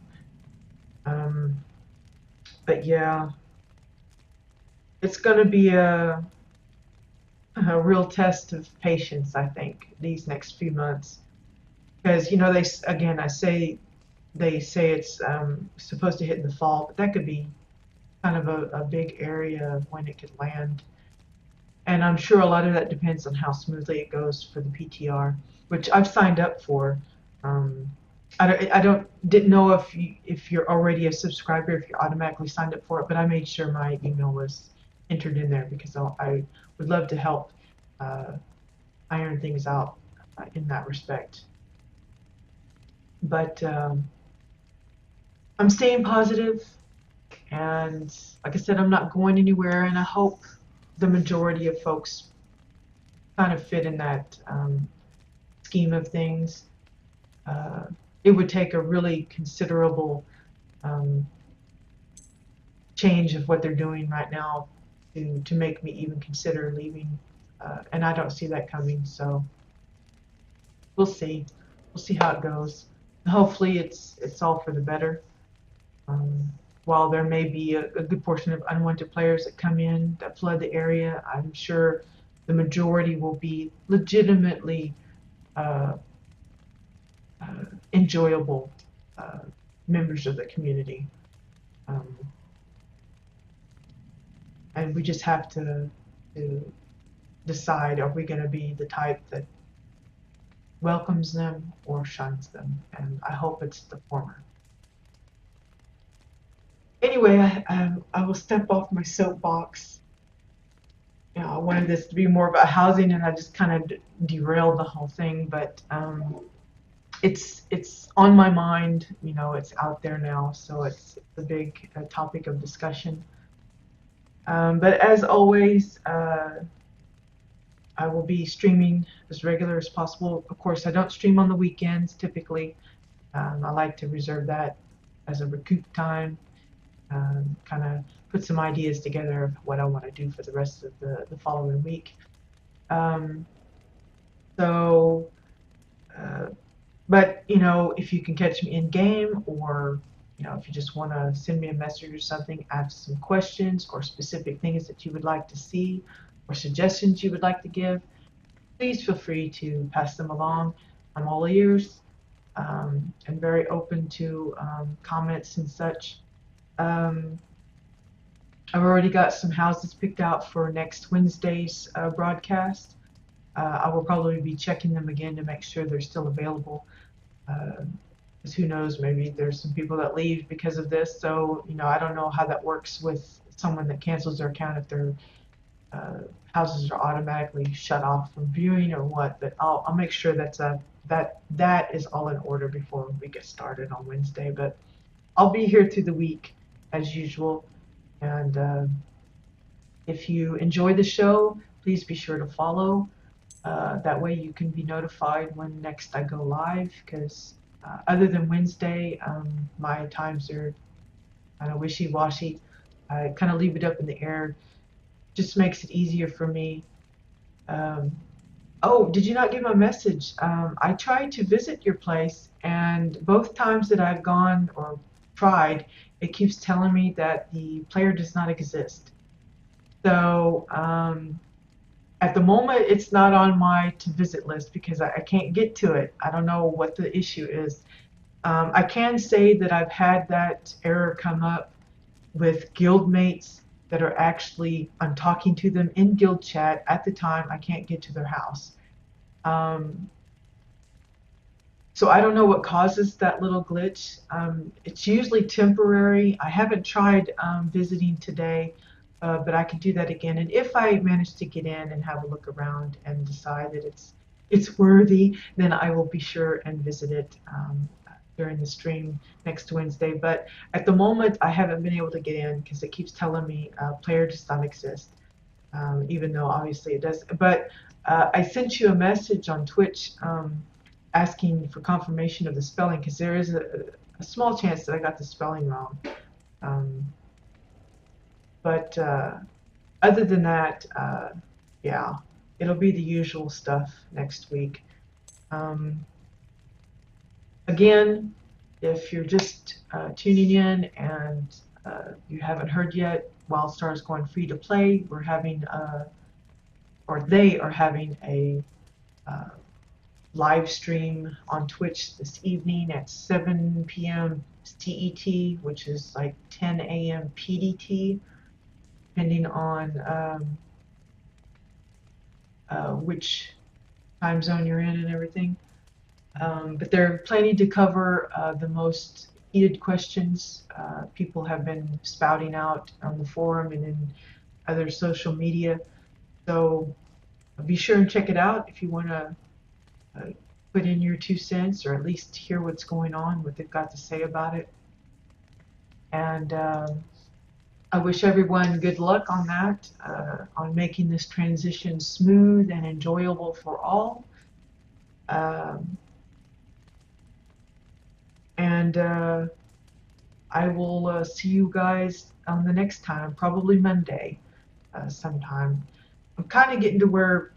Um, but yeah, it's going to be a real test of patience, I think, these next few months, because they again, they say it's supposed to hit in the fall, but that could be kind of a big area of when it could land. And I'm sure a lot of that depends on how smoothly it goes for the PTR, which I've signed up for. Um, didn't know if you're already a subscriber, if you're automatically signed up for it, but I made sure my email was entered in there because I would love to help uh, iron things out in that respect. But I'm staying positive, and like I said, I'm not going anywhere, and I hope the majority of folks kind of fit in that scheme of things. Uh, it would take a really considerable um, change of what they're doing right now to make me even consider leaving, and I don't see that coming. So we'll see. We'll see how it goes. Hopefully, it's all for the better. Um, while there may be a good portion of unwanted players that come in that flood the area, I'm sure the majority will be legitimately uh, enjoyable uh, members of the community. Um, and we just have to decide, are we going to be the type that welcomes them or shuns them? And I hope it's the former. Anyway, I will step off my soapbox. I wanted this to be more about housing, and I just kind of derailed the whole thing. But it's on my mind. It's out there now, so it's a big topic of discussion. But as always, I will be streaming as regular as possible. Of course, I don't stream on the weekends typically. I like to reserve that as a recoup time, kind of put some ideas together of what I want to do for the rest of the following week. Um, so, uh, but if you can catch me in game, or if you just want to send me a message or something, ask some questions or specific things that you would like to see or suggestions you would like to give, please feel free to pass them along. I'm all ears, and very open to comments and such. Um, I've already got some houses picked out for next Wednesday's broadcast. I will probably be checking them again to make sure they're still available. Because who knows, maybe there's some people that leave because of this. So, I don't know how that works with someone that cancels their account, if their houses are automatically shut off from viewing or what. But I'll make sure that's that is all in order before we get started on Wednesday. But I'll be here through the week as usual. And if you enjoy the show, please be sure to follow. That way you can be notified when next I go live. Because other than Wednesday, my times are kind of wishy-washy. I kind of leave it up in the air. Just makes it easier for me. Um, oh, did you not get my message? I tried to visit your place, and both times that I've gone or tried, it keeps telling me that the player does not exist. So at the moment, it's not on my to visit list because I can't get to it. I don't know what the issue is. I can say that I've had that error come up with guildmates that are actually, I'm talking to them in guild chat at the time I can't get to their house. Um, so I don't know what causes that little glitch. It's usually temporary. I haven't tried visiting today, but I can do that again. And if I manage to get in and have a look around and decide that it's worthy, then I will be sure and visit it during the stream next Wednesday. But at the moment, I haven't been able to get in because it keeps telling me player does not exist, even though obviously it does. But I sent you a message on Twitch asking for confirmation of the spelling because there is a small chance that I got the spelling wrong. Um, but other than that, yeah, it'll be the usual stuff next week. Again, if you're just tuning in and you haven't heard yet, WildStar is going free to play. We're having, or they are having a uh, live stream on Twitch this evening at 7 p.m. CET, which is like 10 a.m. PDT, depending on which time zone you're in and everything. But they're planning to cover the most heated questions people have been spouting out on the forum and in other social media. So be sure and check it out if you want to put in your 2 cents or at least hear what's going on, what they've got to say about it. And I wish everyone good luck on that, on making this transition smooth and enjoyable for all. And I will see you guys on the next time, probably Monday sometime. I'm kind of getting to where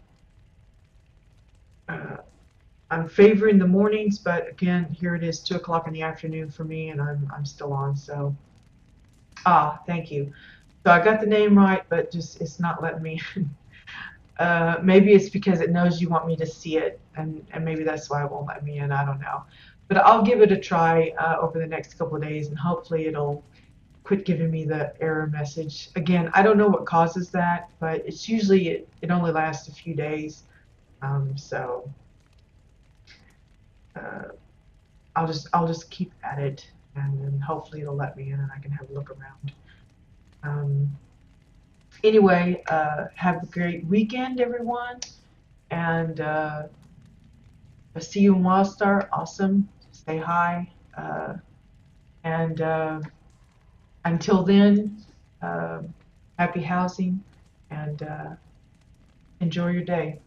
I'm favoring the mornings, but again, here it is 2 o'clock in the afternoon for me, and I'm still on. So, thank you. So I got the name right, but just it's not letting me. Maybe it's because it knows you want me to see it, and maybe that's why it won't let me in. I don't know. But I'll give it a try over the next couple of days, and hopefully it'll quit giving me the error message. Again, I don't know what causes that, but it's usually it only lasts a few days. So I'll just keep at it, and then hopefully it'll let me in, and I can have a look around. Anyway, have a great weekend, everyone, and I'll see you in WildStar. Awesome. Say hi, and until then, happy housing, and enjoy your day.